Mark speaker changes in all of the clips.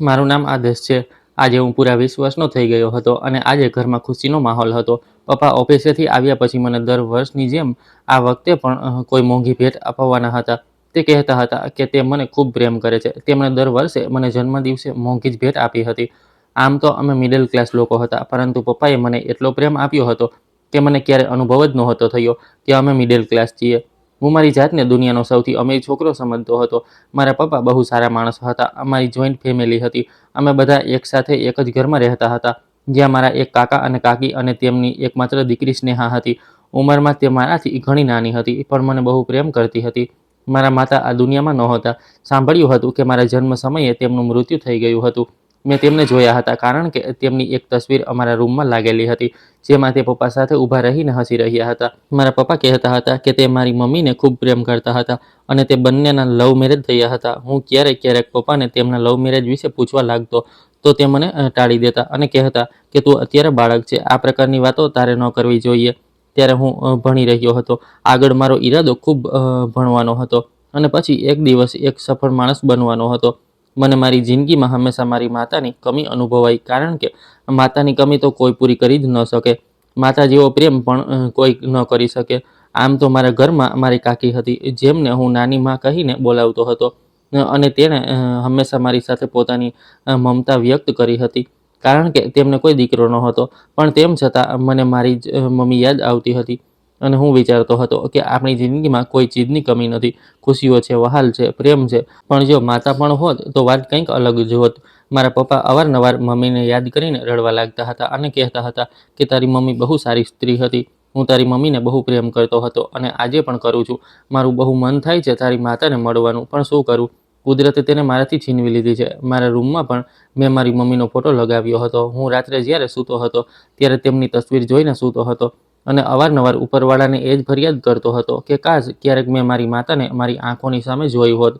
Speaker 1: મારું નામ આદેશ છે. આજે હું પૂરા 20 વર્ષનો થઈ ગયો હતો અને આજે ઘરમાં ખુશીનો માહોલ હતો. પપ્પા ઓફિસેથી આવ્યા પછી મને દર વર્ષની જેમ આ વખતે પણ કોઈ મોંઘી ભેટ અપાવવાના હતા. તે કહેતા હતા કે તે મને ખૂબ પ્રેમ કરે છે. તેમણે દર વર્ષે મને જન્મદિવસે મોંઘી જ ભેટ આપી હતી. આમ તો અમે મિડલ ક્લાસ લોકો હતા, પરંતુ પપ્પાએ મને એટલો પ્રેમ આપ્યો હતો કે મને ક્યારેય અનુભવ જ નહોતો થયો કે અમે મિડલ ક્લાસ છીએ. હું મારી જાતને દુનિયાનો સૌથી અમીર છોકરો સમજતો હતો. મારા પપ્પા બહુ સારા માણસ હતા. અમારી જોઈન્ટ ફેમિલી હતી. અમે બધા એકસાથે એક જ ઘરમાં રહેતા હતા, જ્યાં મારા એક કાકા અને કાકી અને તેમની એકમાત્ર દીકરી સ્નેહા હતી. ઉંમરમાં તે મારાથી ઘણી નાની હતી, પણ મને બહુ પ્રેમ કરતી હતી. મારા માતા આ દુનિયામાં નહોતા. સાંભળ્યું હતું કે મારા જન્મ સમયે તેમનું મૃત્યુ થઈ ગયું હતું. મેં તેમને જોયા હતા, કારણ કે તેમની એક તસવીર અમારા રૂમમાં લાગેલી હતી, જેમાં તે પપ્પા સાથે ઊભા રહીને હસી રહ્યા હતા. મારા પપ્પા કહેતા હતા કે તે મારી મમ્મીને ખૂબ પ્રેમ કરતા હતા અને તે બંનેના લવ મેરેજ થયા હતા. હું ક્યારેક ક્યારેક પપ્પાને તેમના લવ મેરેજ વિશે પૂછવા લાગતો, તો તે મને ટાળી દેતા અને કહેતા કે તું અત્યારે બાળક છે, આ પ્રકારની વાતો તારે ન કરવી જોઈએ. ત્યારે હું ભણી રહ્યો હતો. આગળ મારો ઈરાદો ખૂબ ભણવાનો હતો અને પછી એક દિવસ એક સફળ માણસ બનવાનો હતો. મને મારી જિંદગીમાં હંમેશા મારી માતાની કમી અનુભવાઈ, કારણ કે માતાની કમી તો કોઈ પૂરી કરી જ ન શકે. માતા જેવો પ્રેમ પણ કોઈ ન કરી શકે. આમ તો મારા ઘરમાં મારી કાકી હતી, જેમને હું નાની માં કહીને બોલાવતો હતો, અને તેણે હંમેશા મારી સાથે પોતાની મમતા વ્યક્ત કરી હતી. કારણ કે તેમને કોઈ દીકરો નહોતો, પણ તેમ છતાં મને મારી જ મમ્મી યાદ આવતી હતી. અને હું વિચારતો હતો કે આપણી જિંદગીમાં કોઈ ચીજની કમી નથી. ખુશીઓ છે, વહાલ છે, પ્રેમ છે, પણ જો માતા પણ હોત તો વાત કંઈક અલગ જ હોત. મારા પપ્પા અવારનવાર મમ્મીને યાદ કરીને રડવા લાગતા હતા અને કહેતા હતા કે તારી મમ્મી બહુ સારી સ્ત્રી હતી. હું તારી મમ્મીને બહુ પ્રેમ કરતો હતો અને આજે પણ કરું છું. મારું બહુ મન થાય છે તારી માતાને મળવાનું, પણ શું કરું? કુદરતે તેને મારાથી છીનવી લીધી છે. મારા રૂમમાં પણ મેં મારી મમ્મીનો ફોટો લગાવ્યો હતો. હું રાત્રે જ્યારે સૂતો હતો ત્યારે તેમની તસવીર જોઈને સૂતો હતો અને અવારનવાર ઉપરવાળાને એ જ ફરિયાદ કરતો હતો કે કાશ ક્યારેક મેં મારી માતાને મારી આંખોની સામે જોઈ હોત.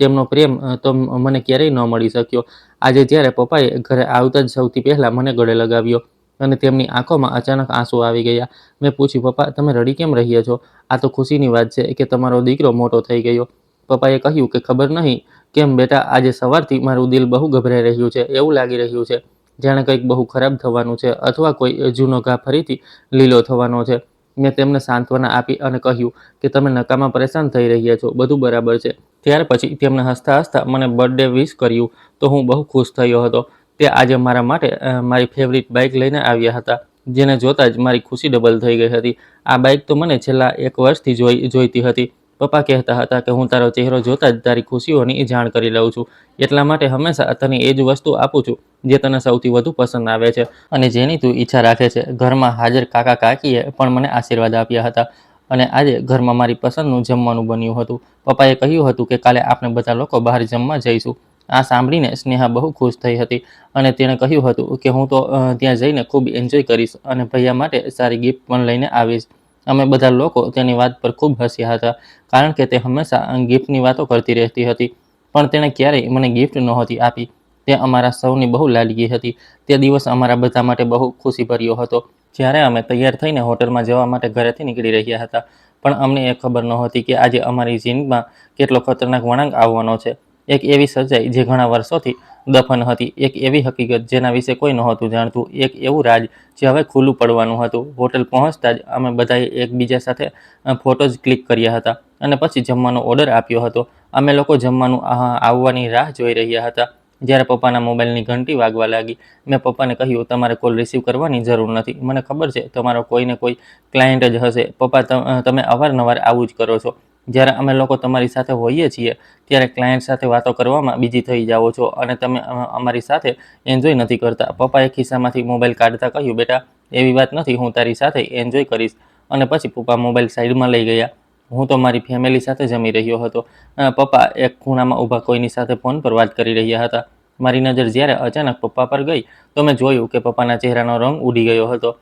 Speaker 1: તેમનો પ્રેમ તો મને ક્યારેય ન મળી શક્યો. આજે જ્યારે પપ્પાએ ઘરે આવતા જ સૌથી પહેલાં મને ગળે લગાવ્યો અને તેમની આંખોમાં અચાનક આંસુ આવી ગયા. મેં પૂછ્યું, પપ્પા તમે રડી કેમ રહ્યા છો? આ તો ખુશીની વાત છે કે તમારો દીકરો મોટો થઈ ગયો. પપ્પાએ કહ્યું કે ખબર નહીં કેમ બેટા, આજે સવારથી મારું દિલ બહુ ગભરાઈ રહ્યું છે. એવું લાગી રહ્યું છે જાણે કંઈક બહુ ખરાબ થવાનું છે અથવા કોઈ જૂનો ઘા ફરીથી લીલો થવાનો છે. મેં તેમને સાંત્વના આપી અને કહ્યું કે તમે નકામા પરેશાન થઈ રહ્યા છો, બધું બરાબર છે. ત્યાર પછી તેમણે હસતા હસતા મને બર્થડે વિશ કર્યું તો હું બહુ ખુશ થયો હતો. તે આજે મારા માટે મારી ફેવરિટ બાઇક લઈને આવ્યા હતા, જેને જોતાં જ મારી ખુશી ડબલ થઈ ગઈ હતી. આ બાઇક તો મને છેલ્લા 1 વર્ષથી જોઈતી હતી. પપ્પા કહેતા હતા કે હું તારો ચહેરો જોતાં જ તારી ખુશીઓની જાણ કરી લઉં છું. એટલા માટે હંમેશા તને એ જ વસ્તુ આપું છું જે તને સૌથી વધુ પસંદ આવે છે અને જેની તું ઈચ્છા રાખે છે. ઘરમાં હાજર કાકા કાકીએ પણ મને આશીર્વાદ આપ્યા હતા અને આજે ઘરમાં મારી પસંદનું જમવાનું બન્યું હતું. પપ્પાએ કહ્યું હતું કે કાલે આપણે બધા લોકો બહાર જમવા જઈશું. આ સાંભળીને સ્નેહા બહુ ખુશ થઈ હતી અને તેણે કહ્યું હતું કે હું તો ત્યાં જઈને ખૂબ એન્જોય કરીશ અને ભૈયા માટે સારી ગિફ્ટ પણ લઈને આવીશ. અમે બધા લોકો તેની વાત પર ખૂબ હસ્યા હતા, કારણ કે તે હંમેશા ગિફ્ટની વાતો કરતી રહેતી હતી, પણ તેણે ક્યારેય મને ગિફ્ટ નહોતી આપી. તે અમારા સૌની બહુ લાડકી હતી. તે દિવસ અમારા બધા માટે બહુ ખુશીભર્યો હતો. જ્યારે અમે તૈયાર થઈને હોટલમાં જવા માટે ઘરેથી નીકળી રહ્યા હતા, પણ અમને એ ખબર નહોતી કે આજે અમારી જિંદગીમાં કેટલો ખતરનાક વળાંક આવવાનો છે. એક એવી સચ્ચાઈ જે ઘણા વર્ષોથી દફન હતી, એક એવી હકીકત જેના વિશે કોઈ નહોતું જાણતું, એક એવું રાજ જે હવે ખુલ્લું પડવાનું હતું. હોટલ પહોંચતા જ અમે બધાએ એકબીજા સાથે ફોટોઝ ક્લિક કર્યા હતા અને પછી જમવાનો ઓર્ડર આપ્યો હતો. અમે લોકો જમવાનું આવવાની રાહ જોઈ રહ્યા હતા જ્યારે પપ્પાના મોબાઈલની ઘંટી વાગવા લાગી. મેં પપ્પાને કહ્યું, તમારે કોલ રિસીવ કરવાની જરૂર નથી. મને ખબર છે તમારો કોઈને કોઈ ક્લાયન્ટ જ હશે. પપ્પા તમે અવારનવાર આવું જ કરો છો. જ્યારે અમે લોકો તમારી સાથે હોઈએ છીએ ત્યારે ક્લાયન્ટ સાથે વાતો કરવામાં બિઝી થઈ જાઓ છો અને તમે અમારી સાથે એન્જોય નથી કરતા. પપ્પાએ ખિસ્સામાંથી મોબાઈલ કાઢતા કહ્યું, બેટા એવી વાત નથી, હું તારી સાથે એન્જોય કરીશ. અને પછી પપ્પા મોબાઈલ સાઈડમાં લઈ ગયા. હું તો મારી ફેમિલી સાથે જમી રહ્યો હતો. પપ્પા એક ખૂણામાં ઊભા કોઈની સાથે ફોન પર વાત કરી રહ્યા હતા. મારી નજર જ્યારે અચાનક પપ્પા પર ગઈ તો મેં જોયું કે પપ્પાના ચહેરાનો રંગ ઉડી ગયો હતો.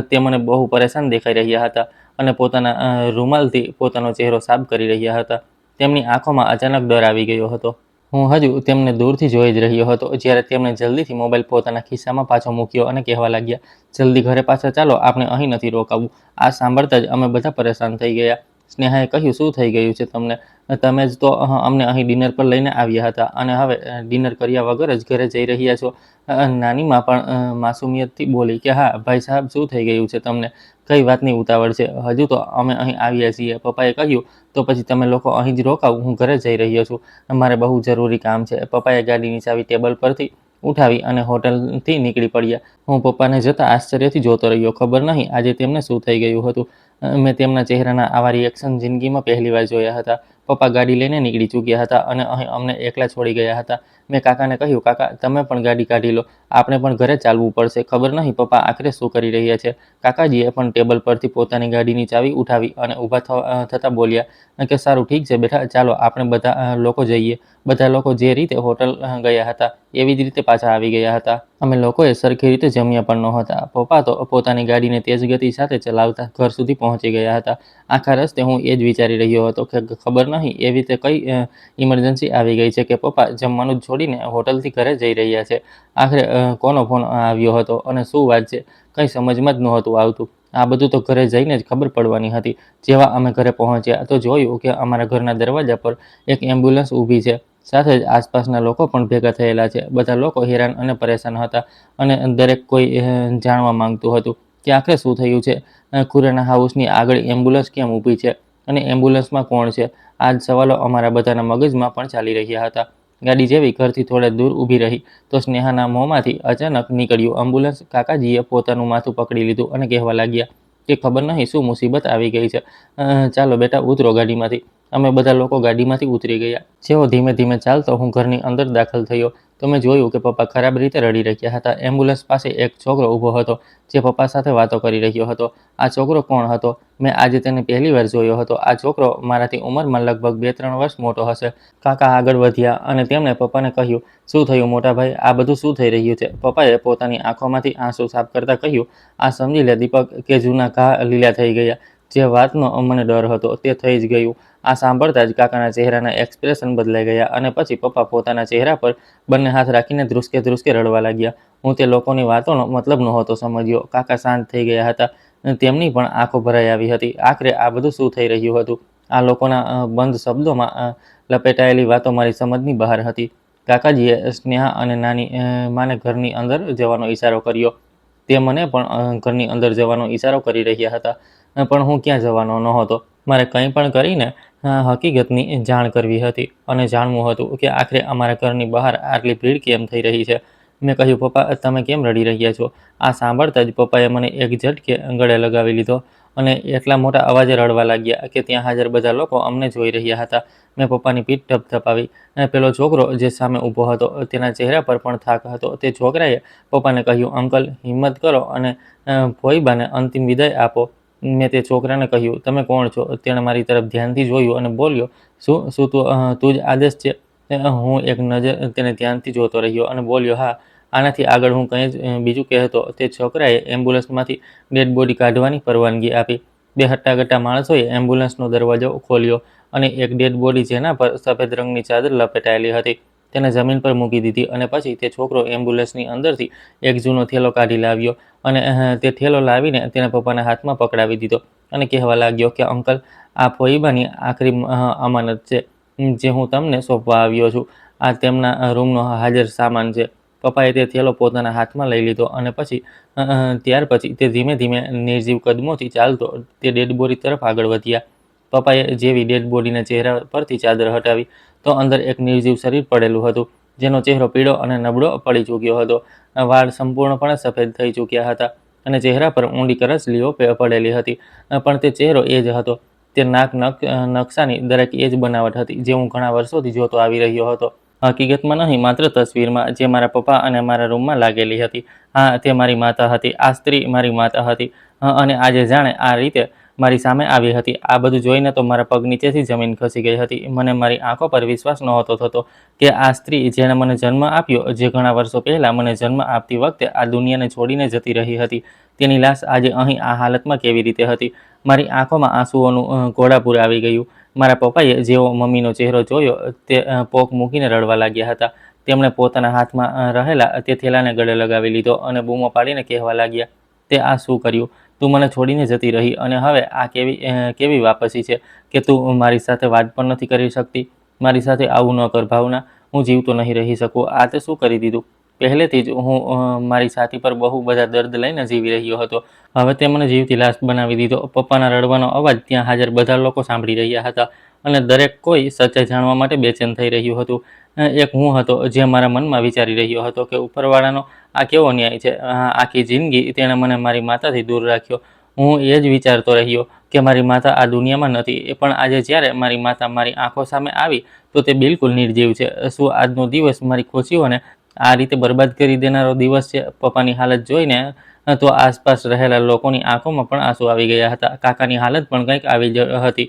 Speaker 1: તે મને બહુ પરેશાન દેખાઈ રહ્યા હતા અને પોતાના રૂમાલથી પોતાનો ચહેરો સાફ કરી રહ્યા હતા. તેમની આંખોમાં અચાનક ડર આવી ગયો હતો. હું હજુ તેમને દૂરથી જોઈ જ રહ્યો હતો જ્યારે તેમણે જલ્દીથી મોબાઈલ પોતાના ખિસ્સામાં પાછો મૂક્યો અને કહેવા લાગ્યા, જલ્દી ઘરે પાછા ચાલો, આપણે અહીં નથી રોકાવું. આ સાંભળતા જ અમે બધા પરેશાન થઈ ગયા. સ્નેહાએ કહ્યું, શું થઈ ગયું છે તમને? તમે જ તો અમને અહીં ડિનર પર લઈને આવ્યા હતા અને હવે ડિનર કર્યા વગર જ ઘરે જઈ રહ્યા છો. નાનીમાં પણ માસુમિયતથી બોલી કે હા ભાઈ સાહેબ, શું થઈ ગયું છે તમને? કઈ વાતની ઉતાવળ છે? હજુ તો અમે અહીં આવ્યા છીએ. પપ્પાએ કહ્યું, તો પછી તમે લોકો અહીં જ રોકાવ, હું ઘરે જઈ રહ્યો છું. મારે બહુ જરૂરી કામ છે. પપ્પાએ ગાડીની ચાવી ટેબલ પરથી ઉઠાવી અને હોટલથી નીકળી પડ્યા. હું પપ્પાને જતા આશ્ચર્યથી જોતો રહ્યો. ખબર નહીં આજે તેમને શું થઈ ગયું હતું. મેં તેમના ચહેરાના આવા રિએક્શન જિંદગીમાં પહેલીવાર જોયા હતા. પપ્પા ગાડી લઈને નીકળી ચૂક્યા હતા અને અહીં અમને એકલા છોડી ગયા હતા. મેં કાકાને કહ્યું, કાકા તમે પણ ગાડી કાઢી લો, આપણે પણ ઘરે ચાલવું પડશે. ખબર નહીં પપ્પા આખરે શું કરી રહ્યા છે. કાકાજીએ પણ ટેબલ પરથી પોતાની ગાડીની ચાવી ઉઠાવી અને ઊભા થતાં બોલ્યા કે સારું ઠીક છે બેટા, ચાલો આપણે બધા લોકો જઈએ. બધા લોકો જે રીતે હોટલ ગયા હતા એવી જ રીતે પાછા આવી ગયા હતા. અમે લોકોએ સરખી રીતે જમ્યા પણ નહોતા. પપ્પા તો પોતાની ગાડીને તેજ ગતિ સાથે ચલાવતા ઘર સુધી પહોંચી ગયા હતા. આખા રસ્તે હું એ જ વિચારી રહ્યો હતો કે ખબર નહીં એવી રીતે કઈ ઇમરજન્સી આવી ગઈ છે કે પપ્પા જમવાનું છોડીને હોટલથી ઘરે જઈ રહ્યા છે. આખરે કોનો ફોન આવ્યો હતો અને શું વાત છે? કંઈ સમજમાં જ નહોતું આવતું. આ બધું તો ઘરે જઈને જ ખબર પડવાની હતી. જેવા અમે ઘરે પહોંચ્યા તો જોયું કે અમારા ઘરના દરવાજા પર એક એમ્બ્યુલન્સ ઊભી છે. સાથે જ આસપાસના લોકો પણ ભેગા થયેલા છે. બધા લોકો હેરાન અને પરેશાન હતા અને દરેક કોઈ જાણવા માંગતું હતું કે આખરે શું થયું છે. ખુરાના હાઉસની આગળ એમ્બ્યુલન્સ કેમ ઊભી છે અને એમ્બ્યુલન્સમાં કોણ છે? આ જ સવાલો અમારા બધાના મગજમાં પણ ચાલી રહ્યા હતા. ગાડી જેવી ઘરથી થોડે દૂર ઊભી રહી તો સ્નેહાના મોંમાંથી અચાનક નીકળ્યું, એમ્બ્યુલન્સ. કાકાજીએ પોતાનું માથું પકડી લીધું અને કહેવા લાગ્યા કે ખબર નહીં શું મુસીબત આવી ગઈ છે. ચાલો બેટા, ઉતરો ગાડીમાંથી. અમે બધા લોકો ગાડીમાંથી ઉતરી ગયા. જેવો ધીમે ધીમે ચાલતો હું ઘરની અંદર દાખલ થયો તો મેં જોયું કે પપ્પા ખરાબ રીતે રડી રહ્યા હતા. એમ્બ્યુલન્સ પાસે એક છોકરો ઊભો હતો જે પપ્પા સાથે વાતો કરી રહ્યો હતો. આ છોકરો કોણ હતો? મેં આજે તેને પહેલીવાર જોયો હતો. આ છોકરો મારાથી ઉંમરમાં લગભગ 2-3 વર્ષ મોટો હશે. કાકા આગળ વધ્યા અને તેમણે પપ્પાને કહ્યું, શું થયું મોટા ભાઈ? આ બધું શું થઈ રહ્યું છે? પપ્પાએ પોતાની આંખોમાંથી આંસુ સાફ કરતા કહ્યું, આ સમજી લે દીપક કે જૂના ઘા લીલા થઈ ગયા. જે વાતનો મને ડર હતો તે થઈ જ ગયું. આ સાંભળતા જ કાકાના ચહેરાના એક્સપ્રેશન બદલાઈ ગયા અને પછી પપ્પા પોતાના ચહેરા પર બંને હાથ રાખીને ધ્રુસકે ધ્રુસકે રડવા લાગ્યા. હું તે લોકોની વાતોનો મતલબ નહોતો સમજ્યો. કાકા શાંત થઈ ગયા હતા. તેમની પણ આંખો ભરાઈ આવી હતી. આખરે આ બધું શું થઈ રહ્યું હતું? આ લોકોના બંધ શબ્દોમાં લપેટાયેલી વાતો મારી સમજની બહાર હતી. કાકાજીએ સ્નેહા અને નાની માને ઘરની અંદર જવાનો ઈશારો કર્યો. તે મને પણ ઘરની અંદર જવાનો ઈશારો કરી રહ્યા હતા. પણ હું ક્યાં જવાનો નહોતો. મારે કંઈ પણ કરીને હકીકતની જાણ કરવી હતી અને જાણવું હતું કે આખરે અમારા ઘરની બહાર આટલી ભીડ કેમ થઈ રહી છે. મેં કહ્યું, પપ્પા તમે કેમ રડી રહ્યા છો? આ સાંભળતા જ પપ્પાએ મને એક ઝટકે ગળે લગાવી લીધો અને એટલા મોટા અવાજે રડવા લાગ્યા કે ત્યાં હાજર બધા લોકો અમને જોઈ રહ્યા હતા. મેં પપ્પાની પીઠ થપથપાવી. પેલો છોકરો જે સામે ઊભો હતો તેના ચહેરા પર પણ થાક હતો. તે છોકરાએ પપ્પાને કહ્યું, અંકલ હિંમત કરો અને ફોઈબાને અંતિમ વિદાય આપો. મેં તે છોકરાને કહ્યું, તમે કોણ છો? તેણે મારી તરફ ધ્યાનથી જોયું અને બોલ્યો, શું તું જ આદેશ છે? હું એક નજર તેને ધ્યાનથી જોતો રહ્યો અને બોલ્યો, હા. આનાથી આગળ હું કંઈ જ બીજું કહેતો. તે છોકરાએ એમ્બ્યુલન્સમાંથી ડેડ બોડી કાઢવાની પરવાનગી આપી. 2 હટ્ટાકટ્ટા માણસોએ એમ્બ્યુલન્સનો દરવાજો ખોલ્યો અને એક ડેડ બોડી જેના પર સફેદ રંગની ચાદર લપેટાયેલી હતી તેને જમીન પર મૂકી દીધી અને પછી તે છોકરો એમ્બ્યુલન્સની અંદરથી એક જૂનો થેલો કાઢી લાવ્યો અને તે થેલો લાવીને તેના પપ્પાના હાથમાં પકડાવી દીધો અને કહેવા લાગ્યો કે અંકલ, આ ફોઈબાની આખરી અમાનત છે જે હું તમને સોંપવા આવ્યો છું. આ તેમના રૂમનો હાજર સામાન છે. પપ્પાએ તે થેલો પોતાના હાથમાં લઈ લીધો અને ત્યાર પછી તે ધીમે ધીમે નિર્જીવ કદમોથી ચાલતો તે ડેડ બોડી તરફ આગળ વધ્યા. પપ્પાએ જેવી ડેડ બોડીના ચહેરા પરથી ચાદર હટાવી તો અંદર એક નિર્જીવ શરીર પડેલું હતું જેનો ચહેરો પીળો અને નબળો પડી ચૂક્યો હતો. વાળ સંપૂર્ણપણે સફેદ થઈ ચૂક્યા હતા અને ચહેરા પર ઊંડી કરચલીઓ પડેલી હતી. પણ તે ચહેરો એ જ હતો. તે નાક નકશાની દરેક એ જ બનાવટ હતી જે હું ઘણા વર્ષોથી જોતો આવી રહ્યો હતો. હકીકતમાં નહીં, માત્ર તસવીરમાં, જે મારા પપ્પા અને મારા રૂમમાં લાગેલી હતી. હા, તે મારી માતા હતી. આ સ્ત્રી મારી માતા હતી અને આજે જાણે આ રીતે મારી સામે આવી હતી. આ બધું જોઈને તો મારા પગ નીચેથી જમીન ખસી ગઈ હતી. મને મારી આંખો પર વિશ્વાસ નહોતો થતો કે આ સ્ત્રી જેણે મને જન્મ આપ્યો, જે ઘણા વર્ષો પહેલાં મને જન્મ આપતી વખતે આ દુનિયાને છોડીને જતી રહી હતી, તેની લાશ આજે અહીં આ હાલતમાં કેવી રીતે હતી? મારી આંખોમાં આંસુઓનું ઘોડાપૂર આવી ગયું. મારા પપ્પાએ જેવો મમ્મીનો ચહેરો જોયો તે પોક મૂકીને રડવા લાગ્યા હતા. તેમણે પોતાના હાથમાં રહેલા તે થેલાને ગળે લગાવી લીધો અને બૂમો પાડીને કહેવા લાગ્યા, તે આ શું કર્યું? તું મને છોડીને જતી રહી અને હવે આ કેવી વાપસી છે કે તું મારી સાથે વાત પણ નથી કરી શકતી. મારી સાથે આવું ન કર ભાવના, હું જીવતો નહીં રહી શકું. આ તે શું કરી દીધું? પહેલેથી જ હું મારી છાતી પર બહુ બધા દર્દ લઈને જીવી રહ્યો હતો. હવે તે મને જીવતી લાશ બનાવી દીધો. પપ્પાના રડવાનો અવાજ ત્યાં હાજર બધા લોકો સાંભળી રહ્યા હતા અને દરેક કોઈ સચ્ચાઈ જાણવા માટે બેચેન થઈ રહ્યું હતું. એક હું હતો જે મારા મનમાં વિચારી રહ્યો હતો કે ઉપરવાળાનો આ કેવો ન્યાય છે. આખી જિંદગી તેણે મને મારી માતાથી દૂર રાખ્યો. હું એ જ વિચારતો રહ્યો કે મારી માતા આ દુનિયામાં નથી. પણ આજે જ્યારે મારી માતા મારી આંખો સામે આવી તો તે બિલકુલ નિર્જીવ છે. શું આજનો દિવસ મારી ખુશીઓને આ રીતે બરબાદ કરી દેનારો દિવસ છે? પપ્પાની હાલત જોઈને તો આસપાસ રહેલા લોકોની આંખોમાં પણ આંસુ આવી ગયા હતા. કાકાની હાલત પણ કંઈક આવી જ હતી.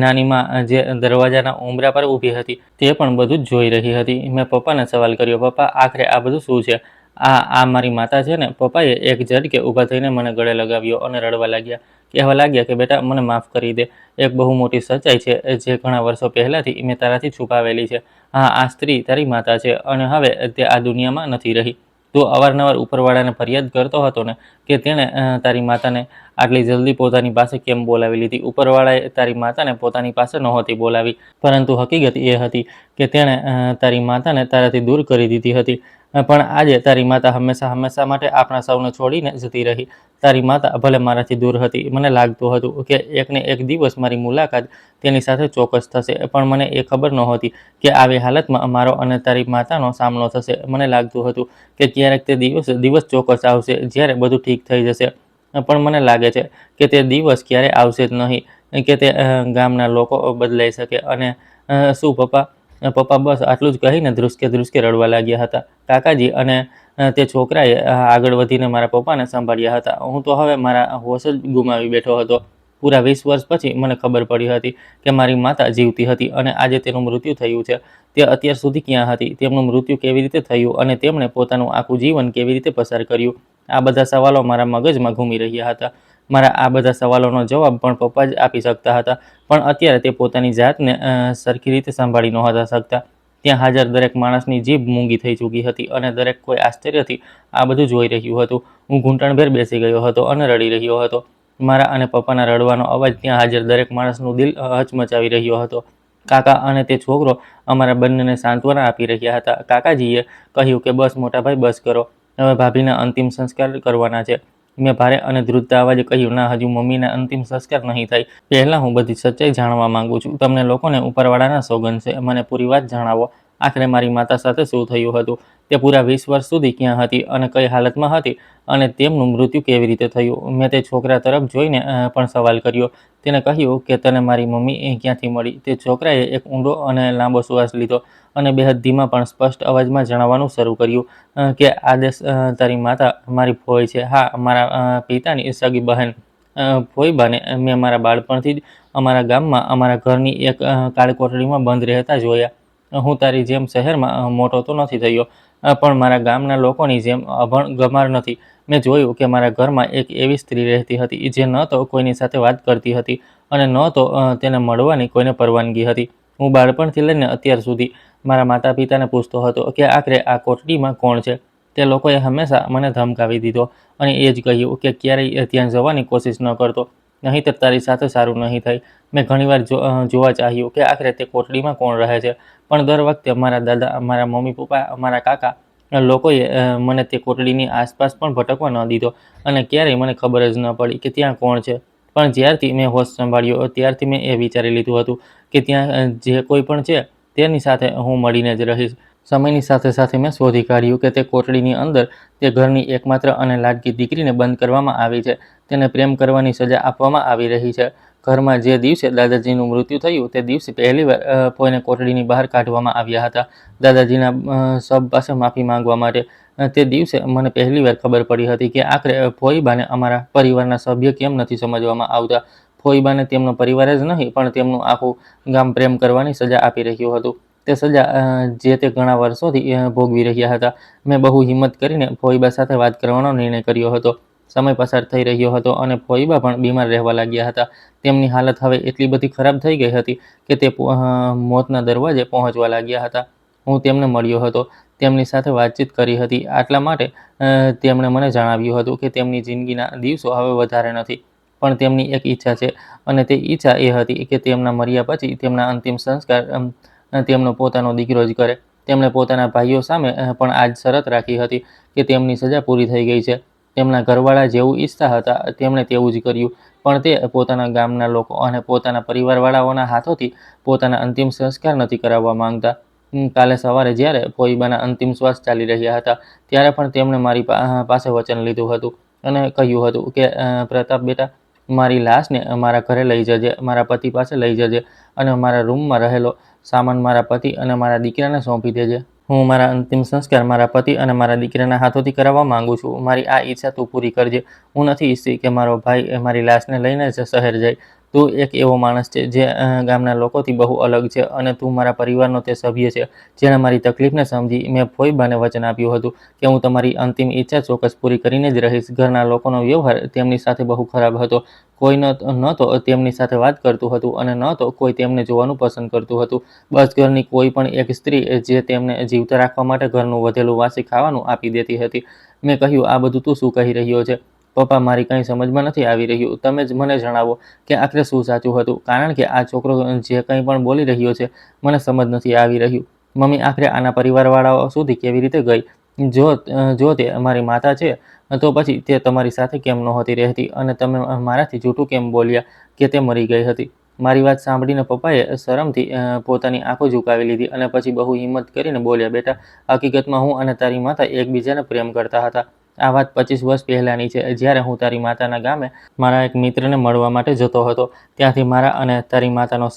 Speaker 1: નાનીમાં જે દરવાજાના ઉંબરા પર ઊભી હતી તે પણ બધું જ જોઈ રહી હતી. મેં પપ્પાને સવાલ કર્યો, પપ્પા આખરે આ બધું શું છે? આ મારી માતા છે ને? પપ્પાએ એક ઝટકે ઊભા થઈને મને ગળે લગાવ્યો અને રડવા લાગ્યા. કહેવા લાગ્યા કે બેટા મને માફ કરી દે. એક બહુ મોટી સચ્ચાઈ છે જે ઘણા વર્ષો પહેલાથી મેં તારાથી છુપાવેલી છે. હા, આ સ્ત્રી તારી માતા છે અને હવે તે આ દુનિયામાં નથી રહી. તું અવારનવાર ઉપરવાળાને ફરિયાદ કરતો હતો ને કે તેણે તારી માતાને આટલી જલ્દી પોતાની પાસે કેમ બોલાવી લીધી. ઉપરવાળાએ તારી માતાને પોતાની પાસે નહોતી બોલાવી, પરંતુ હકીકત એ હતી કે તેણે તારી માતાને તારાથી દૂર કરી દીધી હતી. પણ આજે તારી માતા હંમેશા માટે આપણા સૌને છોડીને જતી રહી. તારી માતા ભલે મારાથી દૂર હતી. મને લાગતું હતું કે એકને એક દિવસ મારી મુલાકાત તેની સાથે ચોક્કસ થશે, પણ મને એ ખબર નહોતી કે આવી હાલતમાં મારો અને તારી માતાનો સામનો થશે. મને લાગતું હતું કે ક્યારેક તે દિવસ ચોક્કસ આવશે જ્યારે બધું ઠીક થઈ જશે. પણ મને લાગે છે કે તે દિવસ ક્યારે આવશે જ નહીં કે તે ગામના લોકો બદલાઈ શકે. અને શું પપ્પા? પપ્પા બસ આટલું જ કહીને ધ્રુસકે રડવા લાગ્યા હતા. કાકાજી અને તે છોકરાએ આગળ વધીને મારા પપ્પાને સંભાળ્યા હતા. હું તો હવે મારા હોશ જ ગુમાવી બેઠો હતો. પૂરા 20 વર્ષ પછી મને ખબર પડી હતી કે મારી માતા જીવતી હતી અને આજે તેનું મૃત્યુ થયું છે. તે અત્યાર સુધી ક્યાં હતી? તેમનું મૃત્યુ કેવી રીતે થયું અને તેમણે પોતાનું આખું જીવન કેવી રીતે પસાર કર્યું? આ બધા સવાલો મારા મગજમાં ઘૂમી રહ્યા હતા. મારા આ બધા સવાલોનો જવાબ પણ પપ્પા જ આપી શકતા હતા, પણ અત્યારે તે પોતાની જાતને સરખી રીતે સંભાળી નહોતા શકતા. ત્યાં હાજર દરેક માણસની જીભ મૂંગી થઈ ચૂકી હતી અને દરેક કોઈ આશ્ચર્યથી આ બધું જોઈ રહ્યું હતું. હું ઘૂંટણભેર બેસી ગયો હતો અને રડી રહ્યો હતો. મારા અને પપ્પાના રડવાનો અવાજ ત્યાં હાજર દરેક માણસનું દિલ હચમચાવી રહ્યો હતો. કાકા અને તે છોકરો અમારા બંનેને સાંત્વના આપી રહ્યા હતા. કાકાજીએ કહ્યું કે બસ મોટાભાઈ, બસ કરો. હવે ભાભીના અંતિમ સંસ્કાર કરવાના છે. મેં ભારે અને ધ્રુજતા અવાજે કહ્યું, ના, હજુ મમ્મીના અંતિમ સંસ્કાર નહીં થાય. પહેલાં હું બધી સચ્ચાઈ જાણવા માંગુ છું. તમને લોકોને ઉપરવાળાના સોગંદ છે. મને પૂરી વાત જણાવો. આખરે મારી માતા સાથે શું થયું હતું? તે પૂરા 20 વર્ષ સુધી ક્યાં હતી અને કઈ હાલતમાં હતી અને તેમનું મૃત્યુ કેવી રીતે થયું? મેં તે છોકરા તરફ જોઈને પણ સવાલ કર્યો. તેને કહ્યું કે તને મારી મમ્મી ક્યાંથી મળી? તે છોકરાએ એક ઊંડો અને લાંબો શ્વાસ લીધો અને બેહદ ધીમા પણ સ્પષ્ટ અવાજમાં જણાવવાનું શરૂ કર્યું કે આદેશ, તારી માતા મારી ફોઈ છે. હા, મારા પિતાની સગી બહેન. ફોઈબાને મેં મારા બાળપણથી જ અમારા ગામમાં અમારા ઘરની એક કાળી કોઠડીમાં બંધ રહેતા જોયા. હું તારી જેમ શહેરમાં મોટો તો નથી થયો, પણ મારા ગામના લોકોની જેમ અભણ ગમાર નથી. મેં જોયું કે મારા ઘરમાં એક એવી સ્ત્રી રહેતી હતી જે ન તો કોઈની સાથે વાત કરતી હતી અને ન તો તેને મળવાની કોઈને પરવાનગી હતી. હું બાળપણથી લઈને અત્યાર સુધી મારા માતા પિતાને પૂછતો હતો કે આખરે આ કોટડીમાં કોણ છે. તે લોકોએ હંમેશા મને ધમકાવી દીધો અને એ જ કહ્યું કે ક્યારેય ત્યાં જવાની કોશિશ ન કરતો, નહીંતર તારી સાથે સારું નહીં થાય. મેં ઘણીવાર જોવા ચાહ્યું કે આખરે તે કોટડીમાં કોણ રહે છે, પણ દર વખતે મારા દાદા, મારા મમ્મી પપ્પા, મારા કાકા લોકોએ મને તે કોટડીની આસપાસ પણ ભટકવા ન દીધો અને ક્યારેય મને ખબર જ ન પડી કે ત્યાં કોણ છે. પણ જ્યારથી મેં હોશ સંભાળ્યો ત્યારથી મેં એ વિચારી લીધું હતું કે ત્યાં જે કોઈ પણ છે તેની સાથે હું મળીને જ રહીશ. સમયની સાથે સાથે મેં શોધી કાઢ્યું કે તે કોટડીની અંદર તે ઘરની એકમાત્ર અને લાડકી દીકરીને બંધ કરવામાં આવી છે. તેને પ્રેમ કરવાની સજા આપવામાં આવી રહી છે. ઘરમાં જે દિવસે દાદાજીનું મૃત્યુ થયું તે દિવસે પહેલીવાર ફોઈને કોટડીની બહાર કાઢવામાં આવ્યા હતા દાદાજીના શબ પાસે માફી માંગવા માટે. તે દિવસે મને પહેલીવાર ખબર પડી હતી કે આખરે ફોઈબાને અમારા પરિવારના સભ્ય કેમ નથી સમજવામાં આવતા. ફોઈબાને તેમનો પરિવાર જ નહીં પણ તેમનું આખું ગામ પ્રેમ કરવાની સજા આપી રહ્યું હતું. તે સજા જે તે ઘણા વર્ષોથી ભોગવી રહ્યા હતા. મેં બહુ હિંમત કરીને ફોઈબા સાથે વાત કરવાનો નિર્ણય કર્યો હતો. સમય પસાર થઈ રહ્યો હતો અને ફોઈબા પણ બીમાર રહેવા લાગ્યા હતા. તેમની હાલત હવે એટલી બધી ખરાબ થઈ ગઈ હતી કે તે મોતના દરવાજે પહોંચવા લાગ્યા હતા. હું તેમને મળ્યો હતો. તેમની સાથે વાતચીત કરી હતી. આટલા માટે તેમણે મને જણાવ્યું હતું કે તેમની જિંદગીના દિવસો હવે વધારે નથી, પણ તેમની એક ઈચ્છા છે, અને તે ઈચ્છા એ હતી કે તેમના મર્યા પછી તેમના અંતિમ સંસ્કાર તેમનો પોતાનો દીકરો જ કરે. તેમણે પોતાના ભાઈઓ સામે પણ આ જ શરત રાખી હતી કે તેમની સજા પૂરી થઈ ગઈ છે. તેમના ઘરવાળા જેવું ઈચ્છતા હતા તેમણે તેવું જ કર્યું, પણ તે પોતાના ગામના લોકો અને પોતાના પરિવારવાળાઓના હાથોથી પોતાના અંતિમ સંસ્કાર નથી કરાવવા માંગતા. કાલે સવારે જ્યારે ફોઈબાના અંતિમ શ્વાસ ચાલી રહ્યા હતા, ત્યારે પણ તેમણે મારી પાસે વચન લીધું હતું અને કહ્યું હતું કે પ્રતાપ બેટા, મારી લાશને મારા ઘરે લઈ જજે, મારા પતિ પાસે લઈ જજે, અને મારા રૂમમાં રહેલો સામાન મારા પતિ અને મારા દીકરાને સોંપી દેજે. હું મારા અંતિમ સંસ્કાર મારા પતિ અને મારા દીકરાના હાથોથી કરાવવા માંગુ છું. મારી આ ઈચ્છા તું પૂરી કરજે. હું નથી ઈચ્છતી કે મારો ભાઈ મારી લાશને લઈને શહેર જાય. તું એક એવો માણસ છે જે ગામના લોકોથી બહુ અલગ છે, અને તું મારા પરિવારનો તે સભ્ય છે જેણે મારી તકલીફને સમજી. મેં ફોઈબાને વચન આપ્યું હતું કે હું તમારી અંતિમ ઈચ્છા ચોક્કસ પૂરી કરીને જ રહીશ. ઘરના લોકોનો વ્યવહાર તેમની સાથે બહુ ખરાબ હતો. કોઈ ન તો તેમની સાથે વાત કરતું હતું અને ન તો કોઈ તેમને જોવાનું પસંદ કરતું હતું. બસ ઘરની કોઈ પણ એક સ્ત્રી જે તેમને જીવતા રાખવા માટે ઘરનું વધેલું વાસી ખાવાનું આપી દેતી હતી. મેં કહ્યું, આ બધું તું શું કહી રહ્યો છે પપ્પા? મારી કંઈ સમજમાં નથી આવી રહ્યું. તમે જ મને જણાવો કે આખરે શું સાચું હતું, કારણ કે આ છોકરો જે કંઈ પણ બોલી રહ્યો છે મને સમજ નથી આવી રહ્યું. મમ્મી, આખરે આના પરિવારવાળાઓ સુધી કેવી રીતે ગઈ? જો તે મારી માતા છે તો પછી તે તમારી સાથે કેમ નહોતી રહેતી, અને તમે મારાથી જૂઠું કેમ બોલ્યા કે તે મરી ગઈ હતી? મારી વાત સાંભળીને પપ્પાએ શરમથી પોતાની આંખો ઝુકાવી લીધી અને પછી બહુ હિંમત કરીને બોલ્યા, બેટા, હકીકતમાં હું અને તારી માતા એકબીજાને પ્રેમ કરતા હતા. આ વાત 25 વર્ષ પહેલાંની છે, જ્યારે હું તારી માતાના ગામે મારા એક મિત્રને મળવા માટે જતો હતો. ત્યાંથી મારા અને તારી માતાનો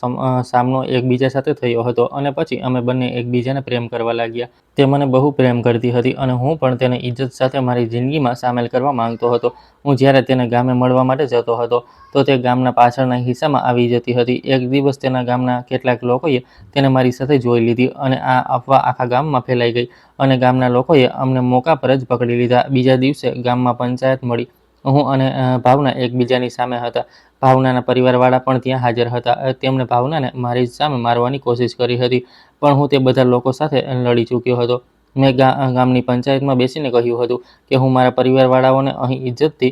Speaker 1: સામનો એકબીજા સાથે થયો હતો, અને પછી અમે બંને એકબીજાને પ્રેમ કરવા લાગ્યા. તે મને બહુ પ્રેમ કરતી હતી અને હું પણ તેને ઇજ્જત સાથે મારી જિંદગીમાં સામેલ કરવા માંગતો હતો. હું જ્યારે તેને ગામે મળવા માટે જતો હતો તો તે ગામના પાછળના હિસ્સામાં આવી જતી હતી. એક દિવસ તેના ગામના કેટલાક લોકોએ તેને મારી સાથે જોઈ લીધી, અને આ અફવા આખા ગામમાં ફેલાઈ ગઈ, અને ગામના લોકોએ અમને મોકા પર જ પકડી લીધા. બીજા દિવસે ગામમાં પંચાયત મળી. હું અને ભાવના એકબીજાની સામે હતા. ભાવનાના પરિવારવાળા પણ ત્યાં હાજર હતા. તેમણે ભાવનાને મારી સામે મારવાની કોશિશ કરી હતી, પણ હું તે બધા લોકો સાથે લડી ચૂક્યો હતો. મેં ગામની પંચાયતમાં બેસીને કહ્યું હતું કે હું મારા પરિવારવાળાઓને અહીં ઇજ્જતથી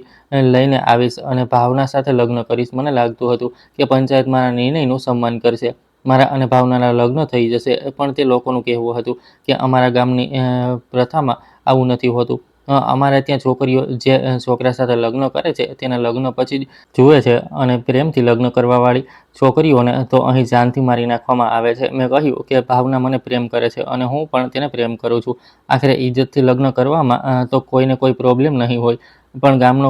Speaker 1: લઈને આવીશ અને ભાવના સાથે લગ્ન કરીશ. મને લાગતું હતું કે પંચાયત મારા નિર્ણયનું સન્માન કરશે. મારા અને ભાવનાના લગ્ન થઈ જશે, પણ તે લોકોનું કહેવું હતું કે અમારા ગામની પ્રથામાં આવું નથી હોતું. અમારે ત્યાં છોકરીઓ જે છોકરા સાથે લગ્ન કરે છે તેને લગ્ન પછી જ જુએ છે, અને પ્રેમથી લગ્ન કરવાવાળી છોકરીઓને તો અહીં જાનથી મારી નાખવામાં આવે છે. મેં કહ્યું કે ભાવના મને પ્રેમ કરે છે અને હું પણ તેને પ્રેમ કરું છું. આખરે ઇજ્જતથી લગ્ન કરવામાં તો કોઈને કોઈ પ્રોબ્લેમ નહીં હોય, પણ ગામનો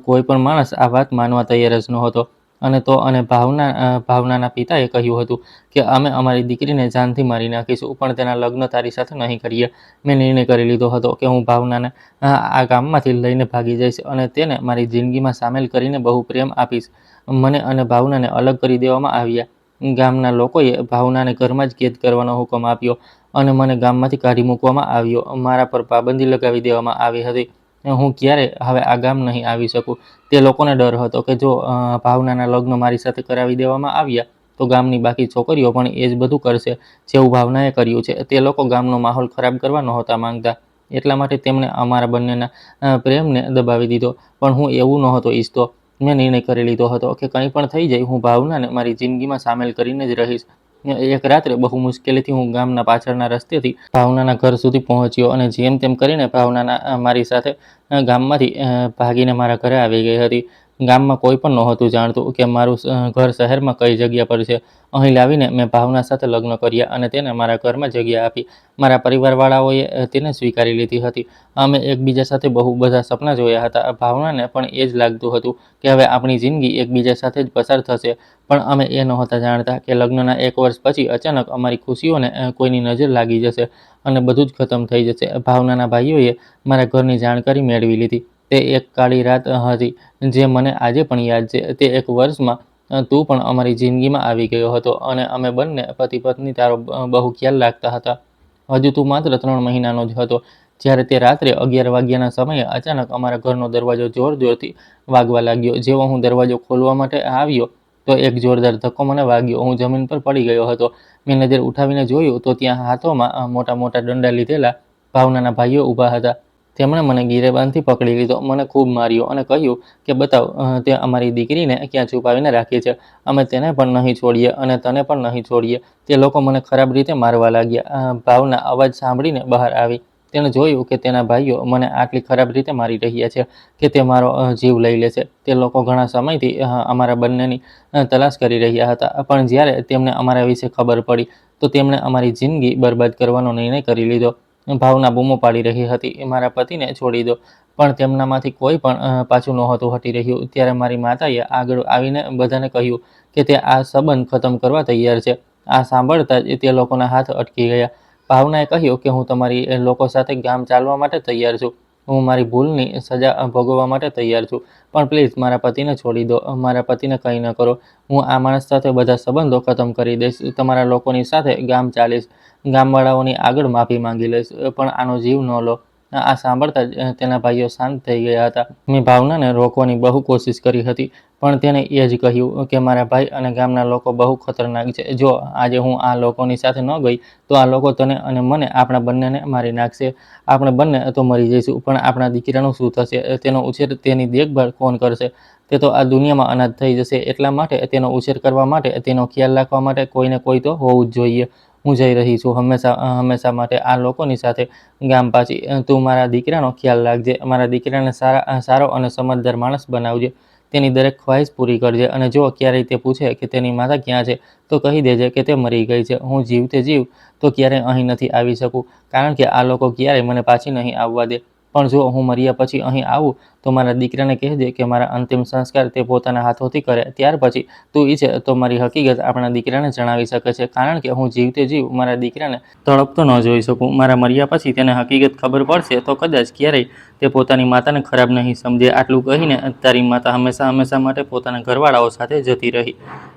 Speaker 1: કોઈ પણ માણસ આ વાત માનવા તૈયાર જ નહોતો. અને ભાવનાના પિતાએ કહ્યું હતું કે અમે અમારી દીકરીને જાનથી મારી નાખીશું, પણ તેના લગ્ન તારી સાથે નહીં કરીએ. મેં નિર્ણય કરી લીધો હતો કે હું ભાવનાને આ ગામમાંથી લઈને ભાગી જઈશ અને તેને મારી જિંદગીમાં સામેલ કરીને બહુ પ્રેમ આપીશ. મને અને ભાવનાને અલગ કરી દેવામાં આવ્યા. ગામના લોકોએ ભાવનાને ઘરમાં જ કેદ કરવાનો હુકમ આપ્યો અને મને ગામમાંથી કાઢી મૂકવામાં આવ્યો. મારા પર પાબંદી લગાવી દેવામાં આવી હતી. હું ક્યારેય હવે આ ગામ નહીં આવી શકું. તે લોકોને ડર હતો કે જો ભાવનાના લગ્ન મારી સાથે કરાવી દેવામાં આવ્યા તો ગામની બાકી છોકરીઓ પણ એ જ બધું કરશે જેવું ભાવનાએ કર્યું છે. તે લોકો ગામનો માહોલ ખરાબ કરવા નહોતા માંગતા, એટલા માટે તેમણે અમારા બંનેના પ્રેમને દબાવી દીધો. પણ હું એવું નહોતો ઈચ્છતો. મેં નિર્ણય કરી લીધો હતો કે કંઈ પણ થઈ જાય, હું ભાવનાને મારી જિંદગીમાં સામેલ કરીને જ રહીશ. એક રાત્રે બહુ મુશ્કેલીથી હું ગામના પાછળના રસ્તેથી ભાવનાના ઘર સુધી પહોંચ્યો, અને જેમ તેમ કરીને ભાવનાના મારી સાથે ગામમાંથી ભાગીને મારા ઘરે આવી ગઈ હતી. ગામમાં કોઈ પણ નહોતું જાણતું કે મારું ઘર શહેરમાં કઈ જગ્યા પર છે. અહીં લાવીને મેં ભાવના સાથે લગ્ન કર્યા અને તેને મારા ઘરમાં જગ્યા આપી. મારા પરિવારવાળાઓએ તેને સ્વીકારી લીધી હતી. અમે એકબીજા સાથે બહુ બધા સપના જોયા હતા. ભાવનાને પણ એ જ લાગતું હતું કે હવે આપણી જિંદગી એકબીજા સાથે જ પસાર થશે, પણ અમે એ નહોતા જાણતા કે લગ્નના 1 વર્ષ પછી અચાનક અમારી ખુશીઓને કોઈની નજર લાગી જશે અને બધું જ ખતમ થઈ જશે. ભાવનાના ભાઈઓએ મારા ઘરની જાણકારી મેળવી લીધી. તે એક કાળી રાત હતી જે મને આજે પણ યાદ છે. તે 1 વર્ષમાં તું પણ અમારી જિંદગીમાં આવી ગયો હતો અને અમે બંને પતિ પત્ની તારો બહુ ખ્યાલ રાખતા હતા. હજુ તું માત્ર 3 મહિનાનો જ હતો જ્યારે તે રાત્રે 11 વાગ્યાના સમયે અચાનક અમારા ઘરનો દરવાજો જોરથી વાગવા લાગ્યો. જેવો હું દરવાજો ખોલવા માટે આવ્યો તો એક જોરદાર ધક્કો મને વાગ્યો. હું જમીન પર પડી ગયો હતો. મેં નજર ઉઠાવીને જોયું તો ત્યાં હાથોમાં મોટા મોટા દંડા લીધેલા ભાવનાના ભાઈઓ ઊભા હતા. તેમણે મને ગિરેબાનથી પકડી લીધો, મને ખૂબ માર્યો અને કહ્યું કે બતાવ, તે અમારી દીકરીને ક્યાં છુપાવીને રાખી છે. અમે તેને પણ નહીં છોડીએ અને તને પણ નહીં છોડીએ. તે લોકો મને ખરાબ રીતે મારવા લાગ્યા. ભાવના અવાજ સાંભળીને બહાર આવી. તેણે જોયું કે તેના ભાઈઓ મને આટલી ખરાબ રીતે મારી રહ્યા છે કે તે મારો જીવ લઈ લે છે. તે લોકો ઘણા સમયથી અમારા બંનેની તલાશ કરી રહ્યા હતા, પણ જ્યારે તેમને અમારા વિશે ખબર પડી તો તેમણે અમારી જિંદગી બરબાદ કરવાનો નિર્ણય કરી લીધો. ભાવના બૂમો પાડી રહી હતી, મારા પતિને છોડી દો, પણ તેમનામાંથી કોઈ પણ પાછું નહોતું હટી રહ્યું. ત્યારે મારી માતાએ આગળ આવીને બધાને કહ્યું કે તે આ સંબંધ ખતમ કરવા તૈયાર છે. આ સાંભળતા જ તે લોકોના હાથ અટકી ગયા. ભાવનાએ કહ્યું કે હું તમારી લોકો સાથે ગામ ચાલવા માટે તૈયાર છું. હું મારી ભૂલની સજા ભોગવવા માટે તૈયાર છું, પણ પ્લીઝ મારા પતિને છોડી દો. મારા પતિને કંઈ ન કરો. હું આ માણસ સાથે બધા સંબંધો ખતમ કરી દઈશ. તમારા લોકોની સાથે ગામ ચાલીશ. ગામવાળાઓની આગળ માફી માંગી લઈશ, પણ આનો જીવ ન લો. આ સાંભળતા જ તેના ભાઈઓ શાંત થઈ ગયા હતા. મેં ભાવનાને રોકવાની બહુ કોશિશ કરી હતી, પણ તેને એ જ કહ્યું કે મારા ભાઈ અને ગામના લોકો બહુ ખતરનાક છે. જો આજે હું આ લોકોની સાથે ન ગઈ તો આ લોકો તને અને મને, આપણા બંનેને મારી નાખશે. આપણે બંને તો મરી જઈશું, પણ આપણા દીકરાનું શું થશે? તેનો ઉછેર, તેની દેખભાળ કોણ કરશે? તે તો આ દુનિયામાં અનાથ થઈ જશે. એટલા માટે તેનો ઉછેર કરવા માટે, તેનો ખ્યાલ રાખવા માટે કોઈને કોઈ તો હોવું જ જોઈએ. હું જઈ રહી છું હંમેશા માટે આ લોકોની સાથે ગામ પાછી. તું મારા દીકરાનો ખ્યાલ રાખજે. મારા દીકરાને સારો અને સમજદાર માણસ બનાવજે. તેની દરેક ખ્વાહિશ પૂરી કરજે. અને જો ક્યારેય તે પૂછે કે તેની માતા ક્યાં છે તો કહી દેજે કે તે મરી ગઈ છે. હું જીવતે જીવ તો ક્યારેય અહીં નથી આવી શકું, કારણ કે આ લોકો ક્યારેય મને પાછી નહીં આવવા દે. પણ જો હું મર્યા પછી અહીં આવું તો મારા દીકરાને કહેજે કે મારા અંતિમ સંસ્કાર તે પોતાના હાથોથી કરે. ત્યાર પછી તું ઈચ્છે તો મારી હકીકત આપણા દીકરાને જણાવી શકે છે, કારણ કે હું જીવતે જીવ મારા દીકરાને તડપતો ન જોઈ શકું. મારા મર્યા પછી તેને હકીકત ખબર પડશે તો કદાચ ક્યારેય તે પોતાની માતાને ખરાબ નહીં સમજે. આટલું કહીને તારી માતા હંમેશા માટે પોતાના ઘરવાળાઓ સાથે જતી રહી.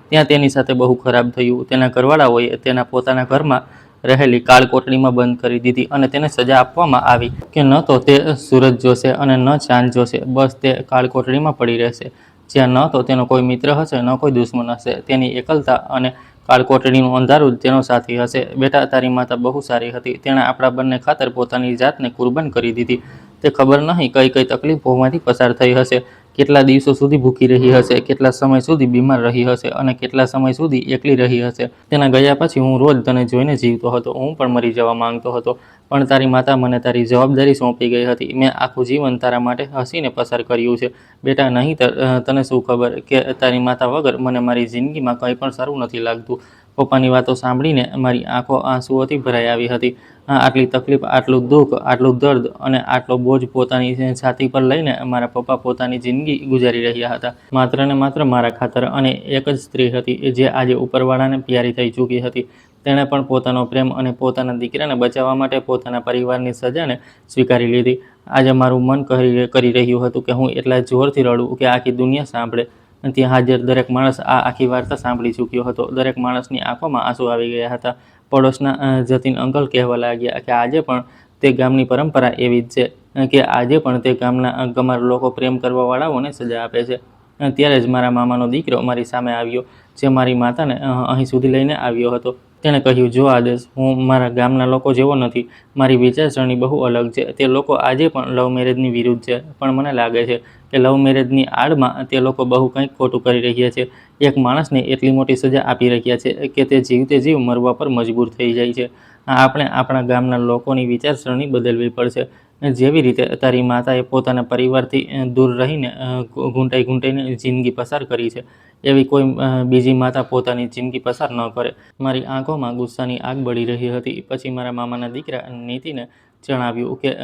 Speaker 1: ત્યાં તેની સાથે બહુ ખરાબ થયું. તેના ઘરવાળાઓએ તેના પોતાના ઘરમાં રહેલી કાળ કોટડીમાં બંધ કરી દીધી અને તેને સજા આપવામાં આવી કે ન તો તે સૂરજ જોશે અને ન ચાંદ જોશે. બસ તે કાળ કોટડીમાં પડી રહેશે, જ્યાં ન તો તેનો કોઈ મિત્ર હશે, ન કોઈ દુશ્મન હશે. તેની એકલતા અને કાળ કોટડીનું અંધારું જ તેનો સાથી હશે. બેટા, તારી માતા બહુ સારી હતી. તેણે આપણા બંને ખાતર પોતાની જાતને કુરબાન કરી દીધી. તે ખબર નહીં કઈ કઈ તકલીફોમાંથી પસાર થઈ હશે, કેટલા દિવસો સુધી ભૂખી રહી હશે, કેટલા સમય સુધી બીમાર રહી હશે અને કેટલા સમય સુધી એકલી રહી હશે. તેના ગયા પછી હું રોજ તને જોઈને જીવતો હતો. હું પણ મરી જવા માંગતો હતો, પણ તારી માતા મને તારી જવાબદારી સોંપી ગઈ હતી. મેં આખું જીવન તારા માટે હસીને પસાર કર્યું છે. બેટા, નહીંતર તને શું ખબર કે તારી માતા વગર મને મારી જિંદગીમાં કંઈ પણ સારું નથી લાગતું. પપ્પાની વાતો સાંભળીને મારી આંખો આંસુઓથી ભરાઈ આવી હતી. આટલી તકલીફ, આટલું દુઃખ, આટલું દર્દ અને આટલો બોજ પોતાની છાતી પર લઈને મારા પપ્પા પોતાની જિંદગી ગુજારી રહ્યા હતા, માત્ર ને માત્ર મારા ખાતર. અને એક જ સ્ત્રી હતી જે આજે ઉપરવાળાને પ્યારી થઈ ચૂકી હતી. તેણે પણ પોતાનો પ્રેમ અને પોતાના દીકરાને બચાવવા માટે પોતાના પરિવારની સજાને સ્વીકારી લીધી. આજે મારું મન કરી રહ્યું હતું કે હું એટલા જોરથી રડું કે આખી દુનિયા સાંભળે. ત્યાં હાજર દરેક માણસ આ આખી વાર્તા સાંભળી ચૂક્યો હતો. દરેક માણસની આંખોમાં આંસુ આવી ગયા હતા. પડોશના જતીન અંકલ કહેવા લાગ્યા કે આજે પણ તે ગામની પરંપરા એવી જ છે કે આજે પણ તે ગામના ગમાર લોકો પ્રેમ કરવાવાળાઓને સજા આપે છે. ત્યારે જ મારા મામાનો દીકરો મારી સામે આવ્યો, જે મારી માતાને અહીં સુધી લઈને આવ્યો હતો. તેણે કહ્યું, જો આદેશ, હું મારા ગામના લોકો જેવો નથી. મારી વિચારસરણી બહુ અલગ છે. તે લોકો આજે પણ લવ મેરેજની વિરુદ્ધ છે, પણ મને લાગે છે કે લવ મેરેજની આડમાં તે લોકો બહુ કંઈક ખોટું કરી રહ્યા છે. એક માણસને એટલી મોટી સજા આપી રહ્યા છે કે તે જીવતે જીવ મરવા પર મજબૂર થઈ જાય છે. આપણે આપણા ગામના લોકોની વિચારસરણી બદલવી પડશે. જેવી રીતે તારી માતાએ પોતાના પરિવારથી દૂર રહીને ઘૂંટાઈને જિંદગી પસાર કરી છે, એવી કોઈ બીજી માતા પોતાની જિંદગી પસાર ન કરે. મારી આંખોમાં ગુસ્સાની આગ બળી રહી હતી. પછી મારા મામાના દીકરા નીતિને જણાવ્યું કે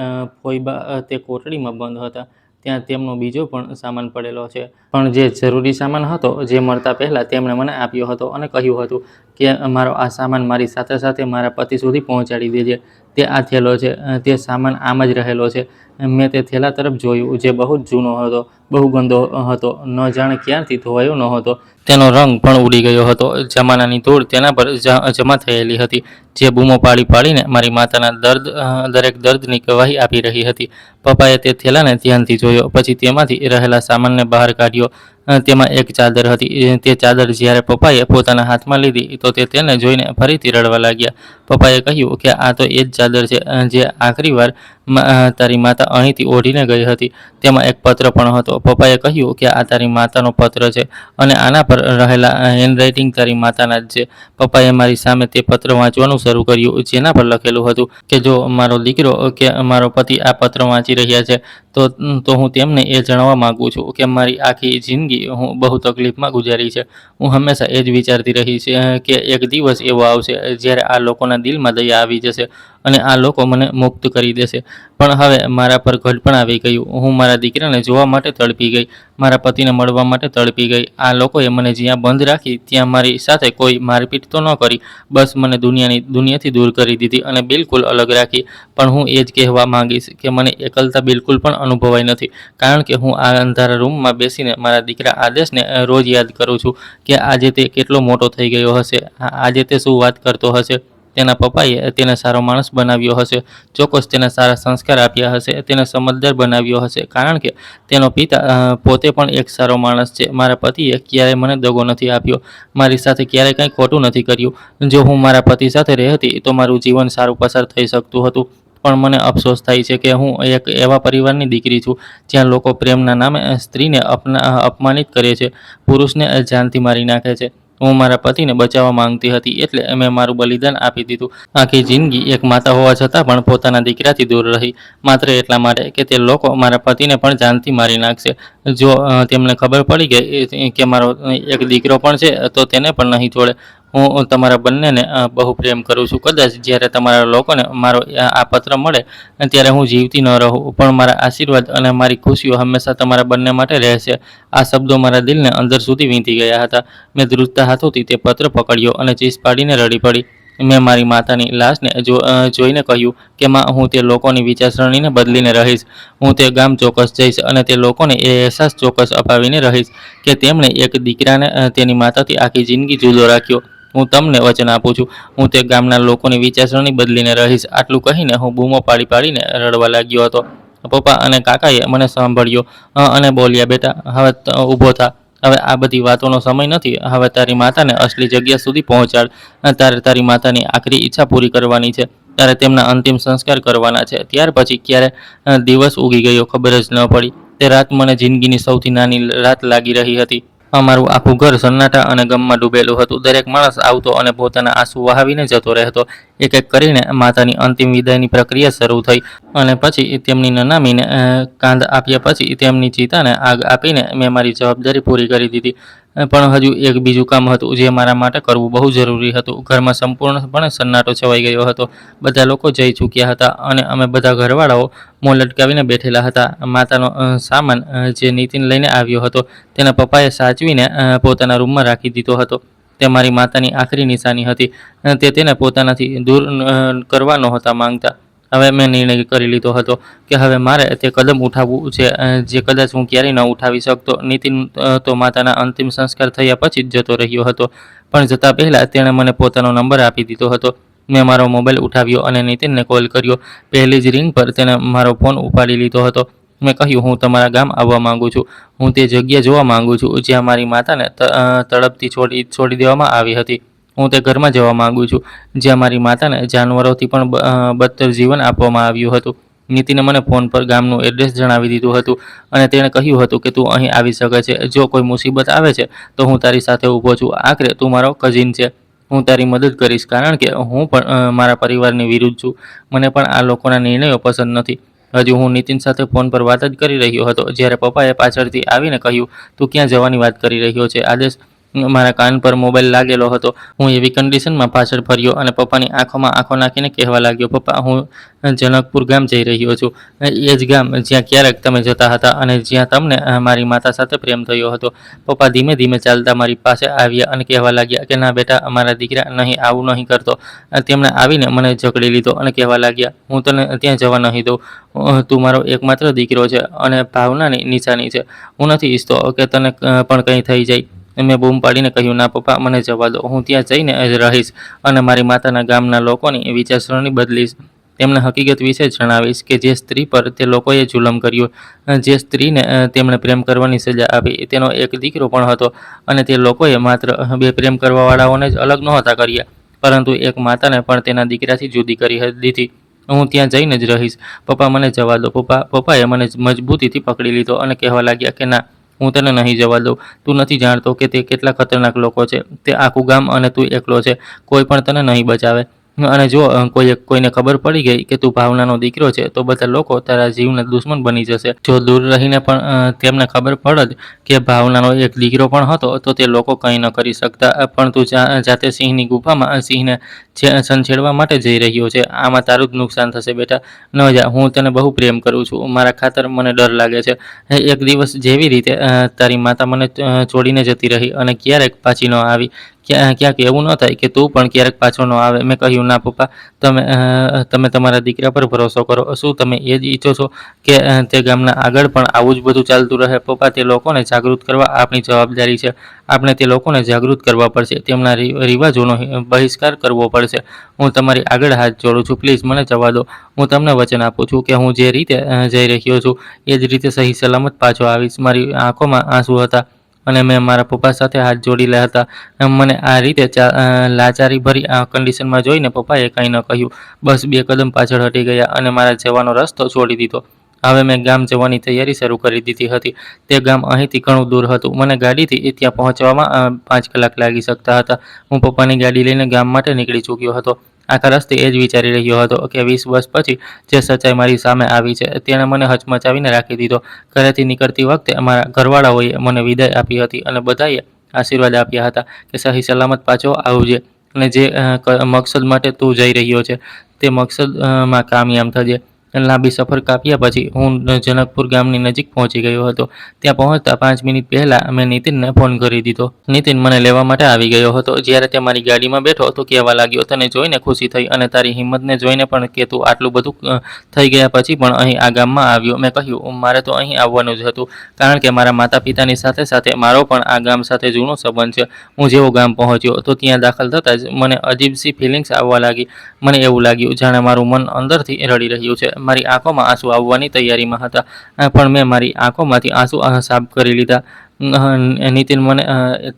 Speaker 1: ફોઈબા તે કોટડીમાં બંધ હતા. ત્યાં તેમનો બીજો પણ સામાન પડેલો છે, પણ જે જરૂરી સામાન હતો, જે મળતા પહેલાં તેમણે મને આપ્યો હતો અને કહ્યું હતું કે મારો આ સામાન મારી સાથે સાથે મારા પતિ સુધી પહોંચાડી દેજે. તે આ થેલો છે. તે સામાન આમ જ રહેલો છે. મેં તે થેલા તરફ જોયું, જે બહુ જ જૂનો હતો, બહુ ગંદો હતો, ન જાણે ક્યારથી ધોવાયો ન હતો. તેનો રંગ પણ ઉડી ગયો હતો. જમાનાની ધૂળ તેના પર જમા થયેલી હતી, જે બૂમો પાડીને મારી માતાના દરેક દર્દની ગવાહી આપી રહી હતી. પપ્પાએ તે થેલાને ધ્યાનથી જોયો, પછી તેમાંથી રહેલા સામાનને બહાર કાઢ્યો. તેમાં એક ચાદર હતી. તે ચાદર જ્યારે પપ્પાએ પોતાના હાથમાં લીધી તો તે તેને જોઈને ફરીથી રડવા લાગ્યા. પપ્પાએ કહ્યું કે આ તો એ જ ચાદર છે જે આખરી વાર તારી માતા અહીંથી ઓઢીને ગઈ હતી. તેમાં એક પત્ર પણ હતો. પપ્પાએ કહ્યું કે આ તારી માતાનો પત્ર છે અને આના પર રહેલા હેન્ડરાઇટિંગ તારી માતાના જ છે. પપ્પાએ મારી સામે તે પત્ર વાંચવાનું શરૂ કર્યું, જેના પર લખેલું હતું કે જો મારો દીકરો કે મારો પતિ આ પત્ર વાંચી રહ્યા છે તો હું તેમને એ જણાવવા માગું છું કે મારી આખી જિંદગી હું બહુ તકલીફમાં ગુજારી છે. હું હંમેશા એ જ વિચારતી રહી છે કે એક દિવસ એવો આવશે જ્યારે આ લોકોના દિલમાં દયા આવી જશે અને આ લોકો મને મુક્ત કરી દેશે. પણ હવે મારા પર ઘડપણ આવી ગયું. હું મારા દીકરાને જોવા માટે તડપી ગઈ, મારા પતિને મળવા માટે તડપી ગઈ. આ લોકોએ મને જ્યાં બંધ રાખી ત્યાં મારી સાથે કોઈ મારપીટ તો ન કરી, બસ મને દુનિયાથી દૂર કરી દીધી અને બિલકુલ અલગ રાખી. પણ હું એ જ કહેવા માંગીશ કે મને એકલતા બિલકુલ પણ અનુભવાઈ નથી, કારણ કે હું આ અંધારા રૂમમાં બેસીને મારા દીકરા આદેશને રોજ યાદ કરું છું કે આજે તે કેટલો મોટો થઈ ગયો હશે, આજે તે શું વાત કરતો હશે. તેના પપ્પાએ તેને સારો માણસ બનાવ્યો હશે, ચોક્કસ તેને સારા સંસ્કાર આપ્યા હશે, તેને સમજદાર બનાવ્યો હશે, કારણ કે તેનો પિતા પોતે પણ એક સારો માણસ છે. મારા પતિએ ક્યારેય મને દગો નથી આપ્યો, મારી સાથે ક્યારેય કંઈ ખોટું નથી કર્યું. જો હું મારા પતિ સાથે રહેતી તો મારું જીવન સારું પસાર થઈ શકતું હતું. પણ મને અફસોસ થાય છે કે હું એક એવા પરિવારની દીકરી છું જ્યાં લોકો પ્રેમના નામે સ્ત્રીને અપમાનિત કરે છે, પુરુષને જાનથી મારી નાખે છે. હું મારા પતિને બચાવવા માંગતી હતી, એટલે મેં મારું બલિદાન આપી દીધું. આખી જિંદગી એક માતા હોવા છતાં પણ પોતાના દીકરાથી દૂર રહી, માત્ર એટલા માટે કે તે લોકો મારા પતિને પણ જાનથી મારી નાખશે. જો તેમને ખબર પડી ગઈ કે મારો એક દીકરો પણ છે તો તેને પણ નહીં છોડે. હું તમારા બંનેને બહુ પ્રેમ કરું છું. કદાચ જ્યારે તમારા લોકોને મારો આ પત્ર મળે ત્યારે હું જીવતી ન રહું, પણ મારા આશીર્વાદ અને મારી ખુશીઓ હંમેશા તમારા બંને માટે રહેશે. આ શબ્દો મારા દિલને અંદર સુધી વીંટી ગયા હતા. મેં ધ્રુજતા હાથોથી તે પત્ર પકડ્યો અને ચીસ પાડીને રડી પડી. મેં મારી માતાની લાશને જોઈને કહ્યું કે માં, હું તે લોકોની વિચારસરણીને બદલીને રહીશ. હું તે ગામ ચોક્કસ જઈશ અને તે લોકોને એ અહેસાસ ચોક્કસ અપાવીને રહીશ કે તેમણે એક દીકરાને તેની માતાથી આખી જિંદગી જુદો રાખ્યો. હું તમને વચન આપું છું, હું તે ગામના લોકોની વિચારસરણી બદલીને રહીશ. આટલું કહીને હું બૂમો પાડીને રડવા લાગ્યો હતો. પપ્પા અને કાકાએ મને સાંભળ્યો અને બોલ્યા, બેટા, હવે ઊભો થા. હવે આ બધી વાતોનો સમય નથી. હવે તારી માતાને અસલી જગ્યા સુધી પહોંચાડ. તારે તારી માતાની આખરી ઈચ્છા પૂરી કરવાની છે. તારે તેમના અંતિમ સંસ્કાર કરવાના છે. ત્યાર પછી ક્યારે દિવસ ઉગી ગયો ખબર જ ન પડી. તે રાત મને જિંદગીની સૌથી નાની રાત લાગી રહી હતી. અમારું આખું ઘર સન્નાટા અને ગમમાં ડૂબેલું હતું. દરેક માણસ આવતો અને પોતાના આંસુ વહાવીને જતો રહેતો. એક એક કરીને માતાની અંતિમ વિદાયની પ્રક્રિયા શરૂ થઈ અને પછી તેમની નનામીને કાંધ આપ્યા પછી તેમની ચિતાને આગ આપીને મેં મારી જવાબદારી પૂરી કરી દીધી. પણ હજુ એક બીજું કામ હતું જે મારા માટે કરવું બહુ જરૂરી હતું. ઘરમાં સંપૂર્ણપણે સન્નાટો છવાઈ ગયો હતો. બધા લોકો જઈ ચૂક્યા હતા અને અમે બધા ઘરવાળાઓ મોં લટકાવીને બેઠેલા હતા. માતાનો સામાન જે નીતિન લઈને આવ્યો હતો તેના પપ્પાએ સાચવીને પોતાના રૂમમાં રાખી દીધો હતો. તે મારી માતાની આખરી નિશાની હતી. તે તેને પોતાનાથી દૂર કરવા નહોતા માંગતા. હવે મેં નિર્ણય કરી લીધો હતો કે હવે મારે તે કદમ ઉઠાવવું છે જે કદાચ હું ક્યારેય ન ઉઠાવી શકતો. નીતિન તો માતાના અંતિમ સંસ્કાર થયા પછી જ જતો રહ્યો હતો, પણ જતાં પહેલાં તેણે મને પોતાનો નંબર આપી દીધો હતો. મેં મારો મોબાઈલ ઉઠાવ્યો અને નીતિનને કોલ કર્યો. પહેલી જ રિંગ પર તેણે મારો ફોન ઉપાડી લીધો હતો. મેં કહ્યું, હું તમારા ગામ આવવા માંગુ છું. હું તે જગ્યા જોવા માંગુ છું જ્યાં મારી માતાને તડપતી છોડી દેવામાં આવી હતી. હું તે ઘરમાં જવા માંગુ છું જ્યાં મારી માતાને જાનવરોથી પણ બદતર જીવન આપવામાં આવ્યું હતું. નીતિને મને ફોન પર ગામનું એડ્રેસ જણાવી દીધું હતું અને તેણે કહ્યું હતું કે તું અહીં આવી શકે છે. જો કોઈ મુસીબત આવે છે તો હું તારી સાથે ઊભો છું. આખરે તું મારો કઝિન છે. હું તારી મદદ કરીશ, કારણ કે હું પણ મારા પરિવારની વિરુદ્ધ છું. મને પણ આ લોકોના નિર્ણયો પસંદ નથી. હજુ હું નીતિન સાથે ફોન પર વાત જ કરી રહ્યો હતો જ્યારે પપ્પાએ પાછળથી આવીને કહ્યું, તું ક્યાં જવાની વાત કરી રહ્યો છે આદેશ? મારા કાન પર મોબાઈલ લાગેલો હતો. હું એવી કન્ડિશનમાં પાછળ ફર્યો અને પપ્પાની આંખોમાં આંખો નાખીને કહેવા લાગ્યો, પપ્પા, હું જનકપુર ગામ જઈ રહ્યો છું. એ જ ગામ જ્યાં ક્યારેક તમે જતા હતા અને જ્યાં તમને મારી માતા સાથે પ્રેમ થયો હતો. પપ્પા ધીમે ધીમે ચાલતા મારી પાસે આવ્યા અને કહેવા લાગ્યા કે ના બેટા, અમારા દીકરા નહીં, આવું નહીં કરતો. તેમણે આવીને મને જકડી લીધો અને કહેવા લાગ્યા, હું તને ત્યાં જવા નહીં દઉં. તું મારો એકમાત્ર દીકરો છે અને ભાવનાની નિશાની છે. હું નથી ઈચ્છતો કે તને પણ કંઈ થઈ જાય. મેં બૂમ પાડીને કહ્યું, ના પપ્પા, મને જવા દો. હું ત્યાં જઈને જ રહીશ અને મારી માતાના ગામના લોકોની વિચારસરણી બદલીશ. તેમને હકીકત વિશે જણાવીશ કે જે સ્ત્રી પર તે લોકોએ જુલમ કર્યો, જે સ્ત્રીને તેમણે પ્રેમ કરવાની સજા આપી, તેનો એક દીકરો પણ હતો અને તે લોકોએ માત્ર બે પ્રેમ કરવાવાળાઓને જ અલગ નહોતા કર્યા, પરંતુ એક માતાને પણ તેના દીકરાથી જુદી કરી દીધી. હું ત્યાં જઈને જ રહીશ. પપ્પા, મને જવા દો. પપ્પાએ મને મજબૂતીથી પકડી લીધો અને કહેવા લાગ્યા કે ના, હું તને નહીં જવા દઉં. તું નથી જાણતો કે તે કેટલા ખતરનાક લોકો છે. તે આખું ગામ અને તું એકલો છે. કોઈ પણ તને નહીં બચાવે. અને જો કોઈને ખબર પડી ગઈ કે તું ભાવનાનો દીકરો છે, તો બધા લોકો તારા જીવના દુશ્મન બની જશે. જો દૂર રહીને પણ તેમને ખબર પડત કે ભાવનાનો એક દીકરો પણ હતો, તો તે લોકો કંઈ ન કરી શકતા. પણ તું જાતે સિંહની ગુફામાં સિંહને છંછેડવા માટે જઈ રહ્યો છે. આમાં તારું જ નુકસાન થશે બેટા. ન જા. હું તને બહુ પ્રેમ કરું છું. મારા ખાતર મને ડર લાગે છે. એક દિવસ જેવી રીતે તારી માતા મને છોડીને જતી રહી અને ક્યારેક પાછી ન આવી, ક્યાંક એવું ન થાય કે તું પણ ક્યારેક પાછો ન આવે. મેં કહ્યું, ના પપ્પા, તમે તમારા દીકરા પર ભરોસો કરો. શું તમે એ જ ઈચ્છો છો કે તે ગામના આગળ પણ આવું જ બધું ચાલતું રહે? પપ્પા, તે લોકોને જાગૃત કરવા આપણી જવાબદારી છે. આપણે તે લોકોને જાગૃત કરવા પડશે. તેમના રિવાજોનો બહિષ્કાર કરવો પડશે. હું તમારી આગળ હાથ જોડું છું. પ્લીઝ મને જવા દો. હું તમને વચન આપું છું કે હું જે રીતે જઈ રહ્યો છું એ જ રીતે સહી સલામત પાછો આવીશ. મારી આંખોમાં આંસુ હતા અને મેં મારા પપ્પા સાથે હાથ જોડેલા હતા. મને આ રીતે લાચારી ભરી કન્ડિશનમાં જોઈને પપ્પાએ કંઈ ન કહ્યું. બસ 2 કદમ પાછળ હટી ગયા અને મારા જવાનો રસ્તો છોડી દીધો. હવે મેં ગામ જવાની તૈયારી શરૂ કરી દીધી હતી. તે ગામ અહીંથી ઘણું દૂર હતું. મને ગાડીથી ત્યાં પહોંચવામાં 5 કલાક લાગી શકતા હતા. હું પપ્પાની ગાડી લઈને ગામ માટે નીકળી ચૂક્યો હતો. આખા રસ્તે એ જ વિચારી રહ્યો હતો કે 20 વર્ષ પછી જે સચ્ચાઈ મારી સામે આવી છે, તેણે મને હચમચાવીને રાખી દીધો. ઘરેથી નીકળતી વખતે મારા ઘરવાળાઓએ મને વિદાય આપી હતી અને બધાએ આશીર્વાદ આપ્યા હતા કે સહી સલામત પાછો આવજે અને જે મકસદ માટે તું જઈ રહ્યો છે, તે મકસદમાં કામયાબ થજે. લાંબી સફર કાપ્યા પછી હું જનકપુર ગામની નજીક પહોંચી ગયો હતો. ત્યાં પહોંચતા 5 મિનિટ પહેલાં મેં નીતિનને ફોન કરી દીધો. નીતિન મને લેવા માટે આવી ગયો હતો. જ્યારે તે મારી ગાડીમાં બેઠો તો કહેવા લાગ્યો, તને જોઈને ખુશી થઈ અને તારી હિંમતને જોઈને પણ કે તું આટલું બધું થઈ ગયા પછી પણ અહીં આ ગામમાં આવ્યો. મેં કહ્યું, મારે તો અહીં આવવાનું જ હતું, કારણ કે મારા માતા પિતાની સાથે સાથે મારો પણ આ ગામ સાથે જૂનો સંબંધ છે. હું જેવો ગામ પહોંચ્યો તો ત્યાં દાખલ થતાં જ મને અજીબસી ફિલિંગ્સ આવવા લાગી. મને એવું લાગ્યું જાણે મારું મન અંદરથી રડી રહ્યું છે. મારી આંખોમાં આંસુ આવવાની તૈયારીમાં હતા, પણ મેં મારી આંખોમાંથી આંસુ સાફ કરી લીધા. નીતિન મને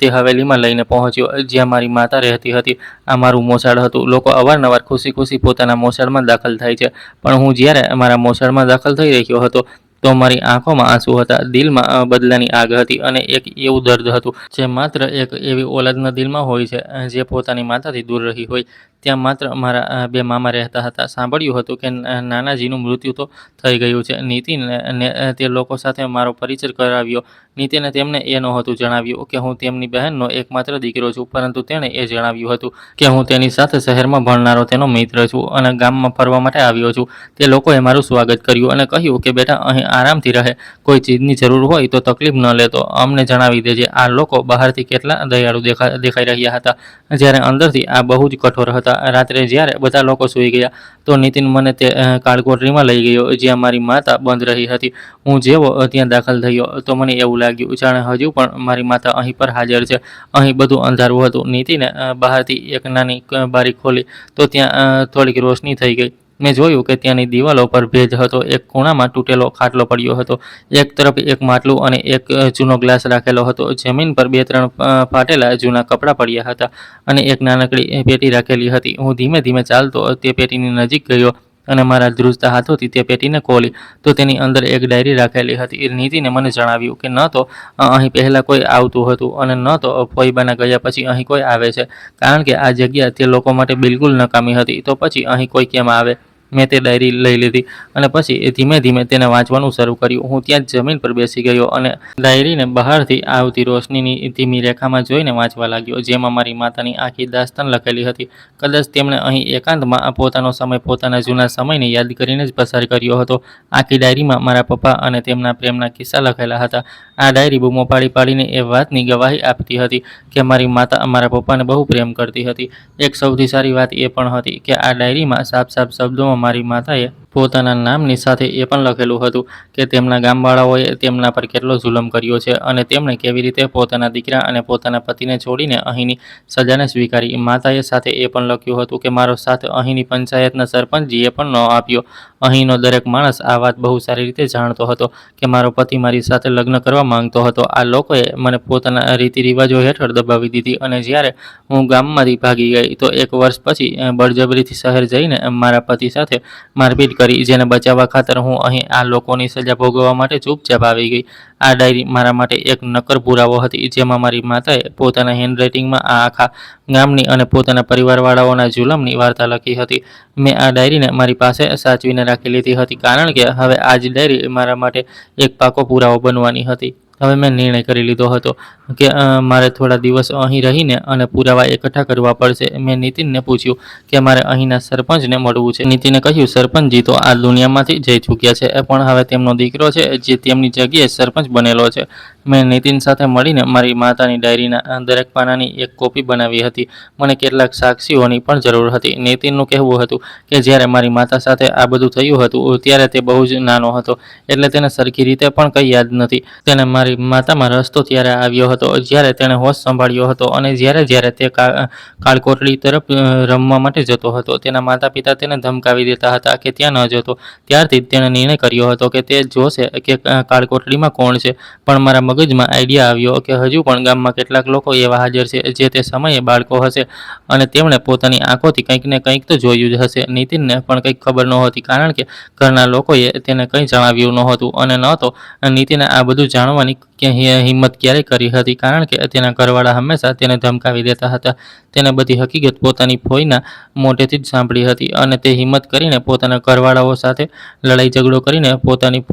Speaker 1: તે હવેલીમાં લઈને પહોંચ્યો જ્યાં મારી માતા રહેતી હતી. આ મારું મોસાળ હતું. લોકો અવારનવાર ખુશી પોતાના મોસાળમાં દાખલ થાય છે, પણ હું જ્યારે મારા મોસાળમાં દાખલ થઈ રહ્યો હતો તો મારી આંખોમાં આંસુ હતા. દિલમાં બદલાની આગ હતી અને એક એવું દર્દ હતું જે માત્ર એક એવી ઓલાદના દિલમાં હોય છે જે પોતાની માતાથી દૂર રહી હોય. ત્યાં માત્ર મારા 2 મામા રહેતા હતા. સાંભળ્યું હતું કે નાનાજીનું મૃત્યુ તો થઈ ગયું છે. નીતિને તે લોકો સાથે મારો પરિચય કરાવ્યો. નીતિને તેમને એ નહોતું જણાવ્યું કે હું તેમની બહેનનો એકમાત્ર દીકરો છું, પરંતુ તેણે એ જણાવ્યું હતું કે હું તેની સાથે શહેરમાં ભણનારો તેનો મિત્ર છું અને ગામમાં ફરવા માટે આવ્યો છું. તે લોકોએ મારું સ્વાગત કર્યું અને કહ્યું કે બેટા, અહીં આરામથી રહે. કોઈ ચીજની જરૂર હોય તો તકલીફ ન લેતો. અમને જણાવી દેજે. આ લોકો બહારથી કેટલા દયાળુ દેખાઈ રહ્યા હતા, જ્યારે અંદરથી આ બહુ જ કઠોર હતા. રાત્રે જ્યારે બધા લોકો સૂઈ ગયા તો નીતિન મને તે કાળકોટરીમાં લઈ ગયો જ્યાં મારી માતા બંધ રહી હતી. હું જેવો ત્યાં દાખલ થયો તો મને એવું લાગ્યું જાણે હજુ પણ મારી માતા અહીં પર હાજર છે. અહીં બધું અંધારું હતું. નીતિને બહારથી એક નાની બારી ખોલી તો ત્યાં થોડીક રોશની થઈ ગઈ. મેં જોયું કે ત્યાંની દિવાલો પર ભેજ હતો. એક ખૂણામાં તૂટેલો ખાટલો પડ્યો હતો. એક તરફ એક માટલું અને એક જૂનો ગ્લાસ રાખેલો હતો. જમીન પર 2-3 ફાટેલા જૂના કપડાં પડ્યા હતા અને એક નાનકડી પેટી રાખેલી હતી. હું ધીમે ધીમે ચાલતો તે પેટીની નજીક ગયો અને મારા ધ્રુજતા હાથોથી તે પેટીને ખોલી તો તેની અંદર એક ડાયરી રાખેલી હતી. નીતિને મને જણાવ્યું કે ન તો અહીં પહેલાં કોઈ આવતું હતું અને ન તો ફોઈબાના ગયા પછી અહીં કોઈ આવે છે, કારણ કે આ જગ્યા તે લોકો માટે બિલકુલ નકામી હતી. તો પછી અહીં કોઈ કેમ આવે? મેં તે ડાયરી લઈ લીધી અને પછી ધીમે ધીમે તેને વાંચવાનું શરૂ કર્યું. હું ત્યાં જ જમીન પર બેસી ગયો અને ડાયરીને બહારથી આવતી રોશનીની ધીમી રેખામાં જોઈને વાંચવા લાગ્યો, જેમાં મારી માતાની આખી દાસ્તાન લખેલી હતી. કદાચ તેમણે અહીં એકાંતમાં પોતાનો સમય પોતાના જૂના સમયને યાદ કરીને જ પસાર કર્યો હતો. આખી ડાયરીમાં મારા પપ્પા અને તેમના પ્રેમના કિસ્સા લખેલા હતા. આ ડાયરી બૂમો પાડીને એ વાતની ગવાહી આપતી હતી કે મારી માતા મારા પપ્પાને બહુ પ્રેમ કરતી હતી. એક સૌથી સારી વાત એ પણ હતી કે આ ડાયરીમાં સાફ શબ્દોમાં મારી માતાએ પોતાના નામની સાથે એ પણ લખેલું હતું કે તેમના ગામવાળાઓએ તેમના પર કેટલો જુલમ કર્યો છે અને તેમણે કેવી રીતે પોતાના દીકરા અને પોતાના પતિને છોડીને અહીંની સજાને સ્વીકારી. માતાએ સાથે એ પણ લખ્યું હતું કે મારો સાથ અહીંની પંચાયતના સરપંચજીએ પણ ન આપ્યો. અહીંનો દરેક માણસ આ વાત બહુ સારી રીતે જાણતો હતો કે મારો પતિ મારી સાથે લગ્ન કરવા માંગતો હતો. આ લોકોએ મને પોતાના રીતિ રિવાજો હેઠળ દબાવી દીધી અને જ્યારે હું ગામમાંથી ભાગી ગઈ તો 1 વર્ષ પછી બળજબરીથી શહેર જઈને મારા પતિ સાથે મારપીટ કરી, જેને બચાવવા ખાતર હું અહીં આ લોકોની સજા ભોગવવા માટે ચૂપચાપ આવી ગઈ. આ ડાયરી મારા માટે એક નક્કર પુરાવો હતી, જેમાં મારી માતાએ પોતાના હેન્ડરાઇટિંગમાં આ આખા ગામની અને પોતાના પરિવારવાળાઓના જુલમની વાર્તા લખી હતી. મેં આ ડાયરીને મારી પાસે સાચવીને રાખી લીધી હતી, કારણ કે હવે આ જ ડાયરી મારા માટે એક પાકો પુરાવો બનવાની હતી. હવે મેં નિર્ણય કરી લીધો હતો કે મારે થોડા દિવસ અહીં રહીને અને પુરાવા એકઠા કરવા પડશે. મેં નીતિનને પૂછ્યું કે મારે અહીંના સરપંચને મળવું છે. નીતિને કહ્યું, સરપંચજી તો આ દુનિયામાંથી જઈ ચૂક્યા છે, પણ હવે તેમનો દીકરો છે જે તેમની જગ્યાએ સરપંચ બનેલો છે. મેં નીતિન સાથે મળીને મારી માતાની ડાયરીના દરેક પાનાની એક કોપી બનાવી હતી. મને કેટલાક સાક્ષીઓની પણ જરૂર હતી. નીતિનનું કહેવું હતું કે જ્યારે મારી માતા સાથે આ બધું થયું હતું ત્યારે તે બહુ જ નાનો હતો, એટલે તેને સરખી રીતે પણ કંઈ યાદ નથી. તેને મારી માતામાં રસ તો ત્યારે આવ્યો હતો જ્યારે તેણે હોશ સંભાળ્યો હતો અને જ્યારે તે કાળકોટડી તરફ રમવા માટે જતો હતો. તેના માતા પિતા તેને ધમકાવી દેતા હતા કે ત્યાં ન જતો. ત્યારથી જ તેણે નિર્ણય કર્યો હતો કે તે જોશે કે કાળકોટડીમાં કોણ છે. પણ મારા મગજમાં આઈડિયા આવ્યો કે હજુ પણ ગામમાં કેટલાક લોકો એવા હાજર છે જે તે સમયે બાળકો હશે અને તેમણે પોતાની આંખોથી કંઈક ને કંઈક તો જોયું જ હશે. નીતિનને પણ કંઈક ખબર નહોતી, કારણ કે ઘરના લોકોએ તેને કંઈ જણાવ્યું નહોતું અને ન તો નીતિને આ બધું જાણવાની હિંમત ક્યારેય કરી હતી, કારણ કે તેના ઘરવાળા હંમેશા તેને ધમકાવી દેતા હતા. તેને બધી હકીકત પોતાની ફોઈના મોઢેથી જ સાંભળી હતી અને તે હિંમત કરીને પોતાના ઘરવાળાઓ સાથે લડાઈ ઝઘડો કરીને પોતાની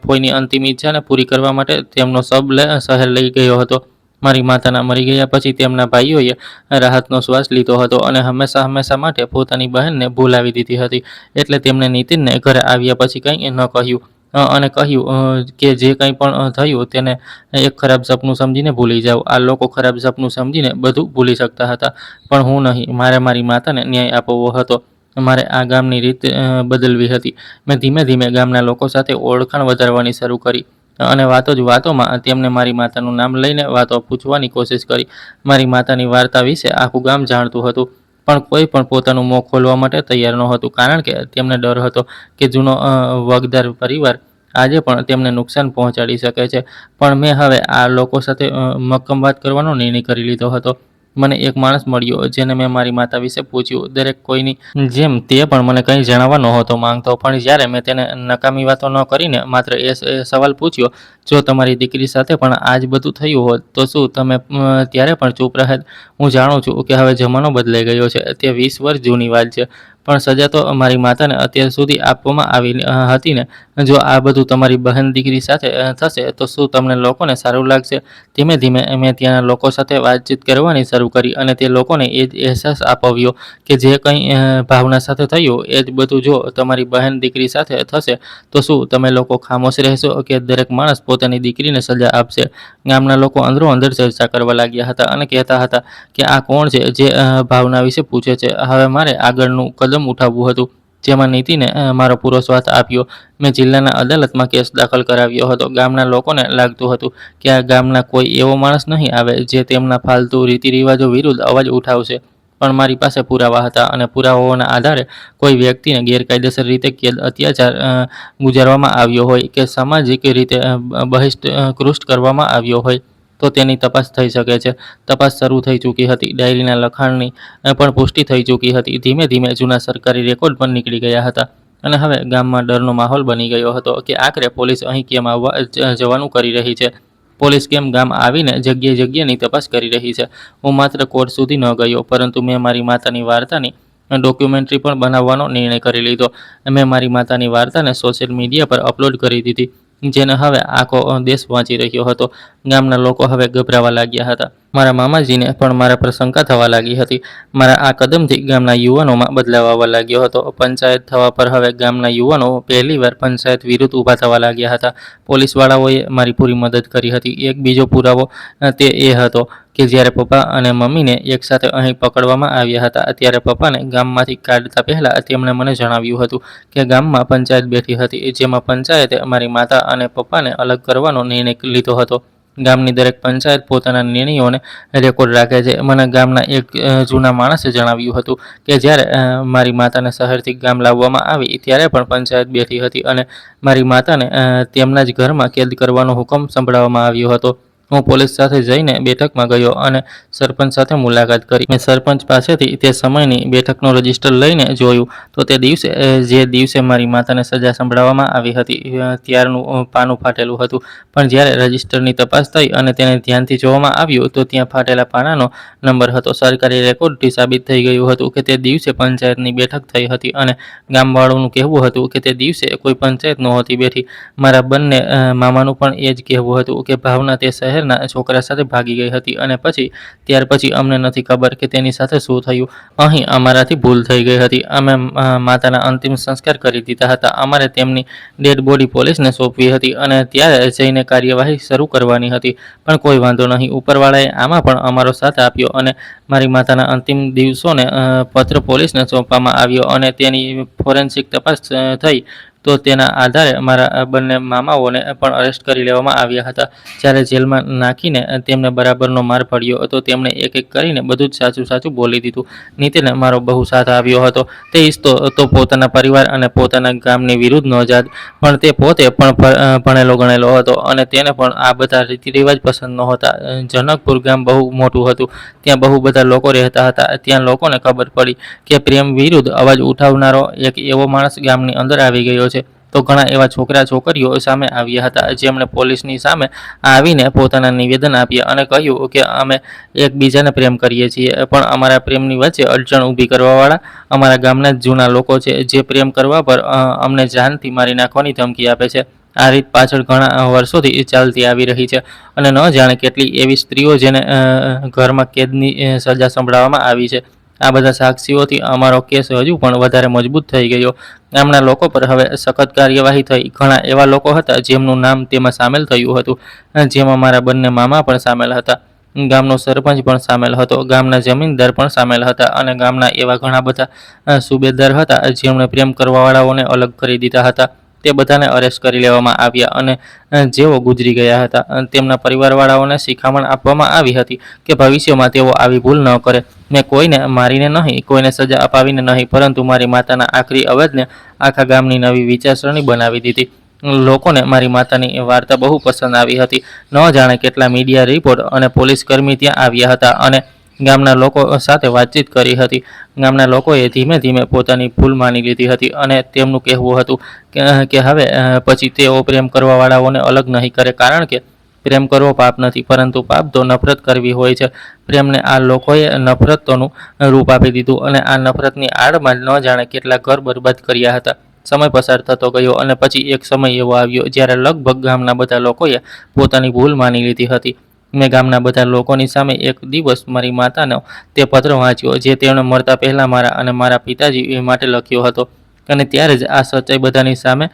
Speaker 1: ફોઈની અંતિમ ઈચ્છાને પૂરી કરવા માટે તેમનો શહેર લઈ ગયો હતો. મારી માતાના મરી ગયા પછી તેમના ભાઈઓએ રાહતનો શ્વાસ લીધો હતો અને હંમેશા માટે પોતાની બહેનને ભૂલાવી દીધી હતી. એટલે તેમણે નીતિનને ઘરે આવ્યા પછી કંઈ ન કહ્યું અને કહ્યું કે જે કંઈ પણ થયું તેને એક ખરાબ સપનું સમજીને ભૂલી જાઓ. આ લોકો ખરાબ સપનું સમજીને બધું ભૂલી શકતા હતા, પણ હું નહીં. મારે મારી માતાને ન્યાય આપવો હતો. મારે આ ગામની રીત બદલવી હતી. મેં ધીમે ધીમે ગામના લોકો સાથે ઓળખાણ વધારવાની શરૂ કરી અને વાતોમાં તેમને મારી માતાનું નામ લઈને વાતો પૂછવાની કોશિશ કરી. મારી માતાની વાર્તા વિશે આખું ગામ જાણતું હતું, પણ કોઈ પણ પોતાનું મોં ખોલવા માટે તૈયાર નહોતું, કારણ કે તેમને ડર હતો કે જૂનો વગદાર પરિવાર આજે પણ તેમને નુકસાન પહોંચાડી શકે છે. પણ મેં હવે આ લોકો સાથે મક્કમ વાત કરવાનો નિર્ણય કરી લીધો હતો. મને એક માણસ મળ્યો જેને મેં મારી માતા વિશે પૂછ્યું. દરેક કોઈની જેમ તે પણ મને કંઈ જણાવવા નહોતો માંગતો, પણ જ્યારે મેં તેને નકામી વાતો ન કરીને માત્ર એ સવાલ પૂછ્યો, જો તમારી દીકરી સાથે પણ આ જ બધું થયું હોત તો શું તમે ત્યારે પણ ચૂપ રહેત? હું જાણું છું કે હવે જમાનો બદલાઈ ગયો છે, તે 20 વર્ષ જૂની વાત છે, પણ સજા તો મારી માતાને અત્યાર સુધી આપવામાં આવી હતી ને. જો આ બધું તમારી બહેન દીકરી સાથે થશે તો શું તમને લોકોને સારું લાગશે? ધીમે ધીમે મેં ત્યાંના લોકો સાથે વાતચીત કરવાની શરૂ કરી અને તે લોકોને એ જ અહેસાસ અપાવ્યો કે જે કંઈ ભાવના સાથે થયું એ જ બધું જો તમારી બહેન દીકરી સાથે થશે તો શું તમે લોકો ખામોશ રહેશો કે દરેક માણસ પોતાની દીકરીને સજા આપશે? ગામના લોકો અંદરો અંદર ચર્ચા કરવા લાગ્યા હતા અને કહેતા હતા કે આ કોણ છે જે ભાવના વિશે પૂછે છે. હવે મારે આગળનું કદમ ઉઠાવવું હતું, જેમાં નીતિને મારો પૂરો સ્વાથ આપ્યો. મેં જિલ્લાના અદાલતમાં કેસ દાખલ કરાવ્યો હતો. ગામના લોકોને લાગતું હતું કે આ ગામના કોઈ એવો માણસ નહીં આવે જે તેમના ફાલતુ રીતિ રિવાજો વિરુદ્ધ અવાજ ઉઠાવશે, પણ મારી પાસે પુરાવા હતા અને પુરાવાઓના આધારે કોઈ વ્યક્તિને ગેરકાયદેસર રીતે કેદ અત્યાચાર ગુજારવામાં આવ્યો હોય કે સામાજિક રીતે બહિષ્કૃત કરવામાં આવ્યો હોય તો તેની તપાસ થઈ શકે છે. તપાસ શરૂ થઈ ચૂકી હતી. ડાયરીના લખાણની પણ પુષ્ટિ થઈ ચૂકી હતી. ધીમે ધીમે જૂના સરકારી રેકોર્ડ પણ નીકળી ગયા હતા અને હવે ગામમાં ડરનો માહોલ બની ગયો હતો કે આખરે પોલીસ અહીં કેમ જવાનું કરી રહી છે. પોલીસ કેમ ગામ આવીને જગ્યાની તપાસ કરી રહી છે. હું માત્ર કોર્ટ સુધી ન ગયો, પરંતુ મેં મારી માતાની વાર્તાની ડોક્યુમેન્ટરી પણ બનાવવાનો નિર્ણય કરી લીધો. મેં મારી માતાની વાર્તાને સોશિયલ મીડિયા પર અપલોડ કરી દીધી, જેને હવે આખો દેશ વાંચી રહ્યો હતો. ગામના લોકો હવે ગભરાવા લાગ્યા હતા. મારા મામાજીને પણ મારા પર શંકા થવા લાગી હતી. મારા આ કદમથી ગામના યુવાનોમાં બદલાવ આવવા લાગ્યો હતો. પંચાયત થવા પર હવે ગામના યુવાનો પહેલીવાર પંચાયત વિરુદ્ધ ઊભા થવા લાગ્યા હતા. પોલીસવાળાઓએ મારી પૂરી મદદ કરી હતી. એક બીજો પુરાવો તે એ હતો કે જ્યારે પપ્પા અને મમ્મીને એકસાથે અહીં પકડવામાં આવ્યા હતા ત્યારે પપ્પાને ગામમાંથી કાઢતા પહેલાં તેમણે મને જણાવ્યું હતું કે ગામમાં પંચાયત બેઠી હતી, જેમાં પંચાયતે મારી માતા અને પપ્પાને અલગ કરવાનો નિર્ણય લીધો હતો. ગામની દરેક પંચાયત પોતાના નિર્ણયોને રેકોર્ડ રાખે છે. મને ગામના એક જૂના માણસે જણાવ્યું હતું કે જ્યારે મારી માતાને શહેરથી ગામ લાવવામાં આવી ત્યારે પણ પંચાયત બેઠી હતી અને મારી માતાને તેમના જ ઘરમાં કેદ કરવાનો હુકમ સંભળાવવામાં આવ્યો હતો. હું પોલીસ સાથે જઈને બેઠકમાં ગયો અને સરપંચ સાથે મુલાકાત કરી. મેં સરપંચ પાસેથી તે સમયની બેઠકનું રજિસ્ટર લઈને જોયું તો તે દિવસે જે દિવસે મારી માતાને સજા સંભળાવવામાં આવી હતી ત્યારનું પાનું ફાટેલું હતું. પણ જ્યારે રજિસ્ટરની તપાસ થઈ અને તેને ધ્યાનથી જોવામાં આવ્યું તો ત્યાં ફાટેલા પાનાનો નંબર હતો. સરકારી રેકોર્ડથી સાબિત થઈ ગયું હતું કે તે દિવસે પંચાયતની બેઠક થઈ હતી અને ગામવાળોનું કહેવું હતું કે તે દિવસે કોઈ પંચાયત નહોતી બેઠી. મારા બંને મામાનું પણ એ જ કહેવું હતું કે ભાવના તે શહેરના છોકરા સાથે ભાગી ગઈ હતી અને ત્યાર પછી અમને નથી ખબર કે તેની સાથે શું થયું. અહીં અમારાથી ભૂલ થઈ ગઈ હતી. અમે માતાના અંતિમ સંસ્કાર કરી દીધા હતા. અમારે તેમની ડેડ બોડી પોલીસને સોંપવી હતી અને ત્યારે જઈને કાર્યવાહી શરૂ કરવાની હતી. પણ કોઈ વાંધો નહીં, ઉપરવાળાએ આમાં પણ અમારો સાથ આપ્યો અને મારી માતાના અંતિમ દિવસોને પત્ર પોલીસને સોંપવામાં આવ્યો અને તેની ફોરેન્સિક તપાસ થઈ તો તેના આધારે મારા બંને મામાઓને પણ અરેસ્ટ કરી લેવામાં આવ્યા હતા. જ્યારે જેલમાં નાખીને તેમને બરાબરનો માર પડ્યો તો તેમણે એક એક કરીને બધું જ સાચું સાચું બોલી દીધું. નીતિને મારો બહુ સાથ આવ્યો હતો. તે ઈચ્છતો પોતાના પરિવાર અને પોતાના ગામની વિરુદ્ધ ન જાત, પણ તે પોતે પણ ભણેલો ગણેલો હતો અને તેને પણ આ બધા રીતિ રિવાજ પસંદ નહોતા. જનકપુર ગામ બહુ મોટું હતું. ત્યાં બહુ બધા લોકો રહેતા હતા. ત્યાં લોકોને ખબર પડી કે પ્રેમ વિરુદ્ધ અવાજ ઉઠાવનારો એક એવો માણસ ગામની અંદર આવી ગયો છે. તો ઘણા એવા છોકરા છોકરીઓ સામે આવ્યા હતા જેમણે પોલીસની સામે આવીને પોતાના નિવેદન આપ્યા અને કહ્યું કે અમે એકબીજાને પ્રેમ કરીએ છીએ, પણ અમારા પ્રેમની વચ્ચે અડચણ ઊભી કરવાવાળા અમારા ગામના જ જૂના લોકો છે, જે પ્રેમ કરવા પર અમને જાનથી મારી નાખવાની ધમકી આપે છે. આ રીત પાછળ ઘણા વર્ષોથી ચાલતી આવી રહી છે અને ન જાણે કેટલી એવી સ્ત્રીઓ જેને ઘરમાં કેદની સજા સંભળાવવામાં આવી છે. આ બધા સાક્ષીઓથી અમારો કેસ હજુ પણ વધારે મજબૂત થઈ ગયો. ગામના લોકો પર હવે સખત કાર્યવાહી થઈ. ઘણા એવા લોકો હતા જેમનું નામ તેમાં સામેલ થયું હતું, જેમાં મારા બંને મામા પણ સામેલ હતા. ગામનો સરપંચ પણ સામેલ હતો, ગામના જમીનદાર પણ સામેલ હતા અને ગામના એવા ઘણા બધા સુબેદાર હતા જેમણે પ્રેમ કરવાવાળાઓને અલગ કરી દીધા હતા. તે બધાને અરેસ્ટ કરી લેવામાં આવ્યા અને જેઓ ગુજરી ગયા હતા તેમના પરિવારવાળાઓને શિખામણ આપવામાં આવી હતી કે ભવિષ્યમાં તેઓ આવી ભૂલ ન કરે. મેં કોઈને મારીને નહીં, કોઈને સજા અપાવીને નહીં, પરંતુ મારી માતાના આખરી અવાજને આખા ગામની નવી વિચારસરણી બનાવી દીધી. લોકોને મારી માતાની વાર્તા બહુ પસંદ આવી હતી. ન જાણે કેટલા મીડિયા રિપોર્ટ અને પોલીસ કર્મી ત્યાં આવ્યા હતા અને ગામના લોકો સાથે વાતચીત કરી હતી. ગામના લોકોએ ધીમે ધીમે પોતાની ભૂલ માની લીધી હતી અને તેમનું કહેવું હતું કે હવે પછી તેઓ પ્રેમ કરવાવાળાઓને અલગ નહીં કરે, કારણ કે પ્રેમ કરવો પાપ નથી, પરંતુ પાપ તો નફરત કરવી હોય છે. પ્રેમને આ લોકોએ નફરતોનું રૂપ આપી દીધું અને આ નફરતની આડમાં ન જાણે કેટલા ઘર બરબાદ કર્યા હતા. સમય પસાર થતો ગયો અને પછી એક સમય એવો આવ્યો જ્યારે લગભગ ગામના બધા લોકોએ પોતાની ભૂલ માની લીધી હતી. મેં ગામના બધા લોકોની સામે એક દિવસ મારી માતાનો તે પત્ર વાંચ્યો જે તેમણે મરતા પહેલાં મારા અને મારા પિતાજી માટે લખ્યો હતો. અને ત્યારે જ આ સચ્ચાઈ બધાની સામે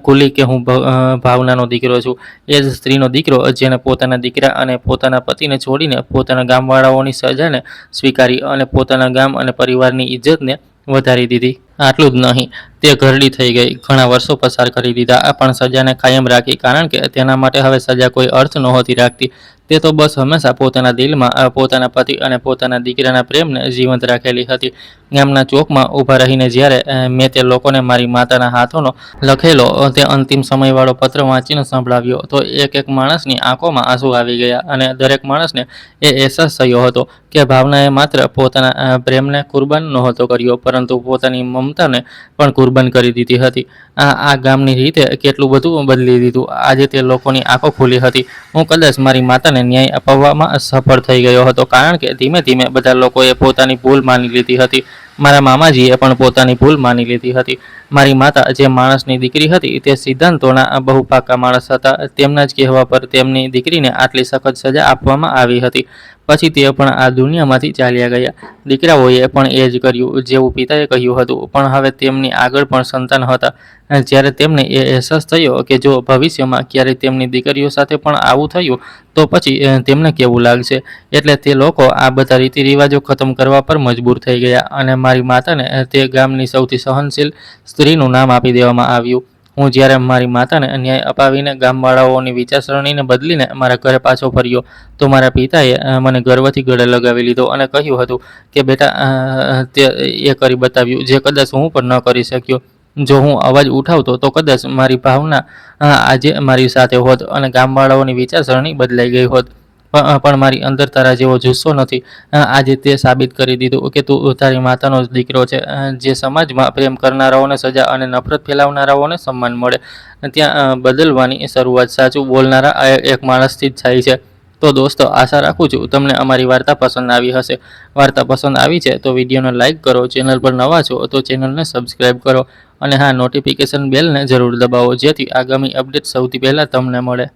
Speaker 1: ખુલી કે હું ભાવનાનો દીકરો છું. એ જ સ્ત્રીનો દીકરો જેને પોતાના દીકરા અને પોતાના પતિને છોડીને પોતાના ગામવાળાઓની સજાને સ્વીકારી અને પોતાના ગામ અને પરિવારની ઇજ્જતને વધારી દીધી. આટલું જ નહીં, તે ઘરડી થઈ ગઈ. ઘણા વર્ષો પસાર કરી દીધા પણ સજાને કાયમ રાખી, કારણ કે તેના માટે હવે સજા કોઈ અર્થ નહોતી રાખતી. તે તો બસ હંમેશા પોતાના દિલમાં પોતાના પતિ અને પોતાના દીકરાના પ્રેમને જીવંત રાખેલી હતી. ગામના ચોકમાં ઊભા રહીને જ્યારે મેં તે લોકોને મારી માતાના હાથોનો લખેલો તે અંતિમ સમયવાળો પત્ર વાંચીને સંભળાવ્યો તો એક એક માણસની આંખોમાં આંસુ આવી ગયા અને દરેક માણસને એ અહેસાસ થયો હતો કે ભાવનાએ માત્ર પોતાના પ્રેમને કુરબાન નહોતો કર્યો, પરંતુ પોતાની મમતાને પણ કુરબાન કરી દીધી હતી. આ ગામની રીતે કેટલું બધું બદલી દીધું. આજે તે લોકોની આંખો ખુલી હતી. હું કદાચ મારી માતાને ન્યાય અપાવવામાં સફળ થઈ ગયો હતો, કારણ કે ધીમે ધીમે બધા લોકોએ પોતાની ભૂલ માની લીધી હતી. મારા મામાજીએ પણ પોતાની ભૂલ માની લીધી હતી. મારી માતા જે માણસની દીકરી હતી તે સિદ્ધાંતોના બહુ પાકા માણસ હતા. તેમના જ કહેવા પર તેમની દીકરીને આટલી સખત સજા આપવામાં આવી હતી. પછી તે પણ આ દુનિયામાંથી ચાલ્યા ગયા. દીકરાઓએ પણ એ જ કર્યું જેવું પિતાએ કહ્યું હતું, પણ હવે તેમની આગળ પણ સંતાન હતા. જ્યારે તેમને એ અહેસાસ થયો કે જો ભવિષ્યમાં ક્યારેય તેમની દીકરીઓ સાથે પણ આવું થયું તો પછી તેમને કેવું લાગશે. એટલે તે લોકો આ બધા રીતિ રિવાજો ખતમ કરવા પર મજબૂર થઈ ગયા અને મારી માતાને તે ગામની સૌથી સહનશીલ સ્ત્રીનું નામ આપી દેવામાં આવ્યું. હું જ્યારે મારી માતાને ન્યાય અપાવીને ગામવાળાઓની વિચારસરણીને બદલીને મારા ઘરે પાછો ફર્યો તો મારા પિતાએ મને ગર્વથી ગળે લગાવી લીધો અને કહ્યું હતું કે બેટા તે એ કરી બતાવ્યું જે કદાચ હું પણ ન કરી શક્યો. જો હું અવાજ ઉઠાવતો તો કદાચ મારી ભાવના આજે મારી સાથે હોત અને ગામવાળાઓની વિચારસરણી બદલાઈ ગઈ હોત. પણ મારી અંદર તારા જેવો જુસ્સો નથી. આજે તે સાબિત કરી દીધું કે તું તારી માતાનો જ દીકરો છે. જે સમાજમાં પ્રેમ કરનારાઓને સજા અને નફરત ફેલાવનારાઓને સન્માન મળે ત્યાં બદલવાની શરૂઆત સાચું બોલનારા એક માણસથી જ થાય છે. તો દોસ્તો, આશા રાખું છું તમને અમારી વાર્તા પસંદ આવી હશે. વાર્તા પસંદ આવી છે તો વિડીયોને લાઇક કરો, ચેનલ પર નવા છો તો ચેનલને સબસ્ક્રાઈબ કરો અને હા, નોટિફિકેશન બેલને જરૂર દબાવો જેથી આગામી અપડેટ સૌથી પહેલાં તમને મળે.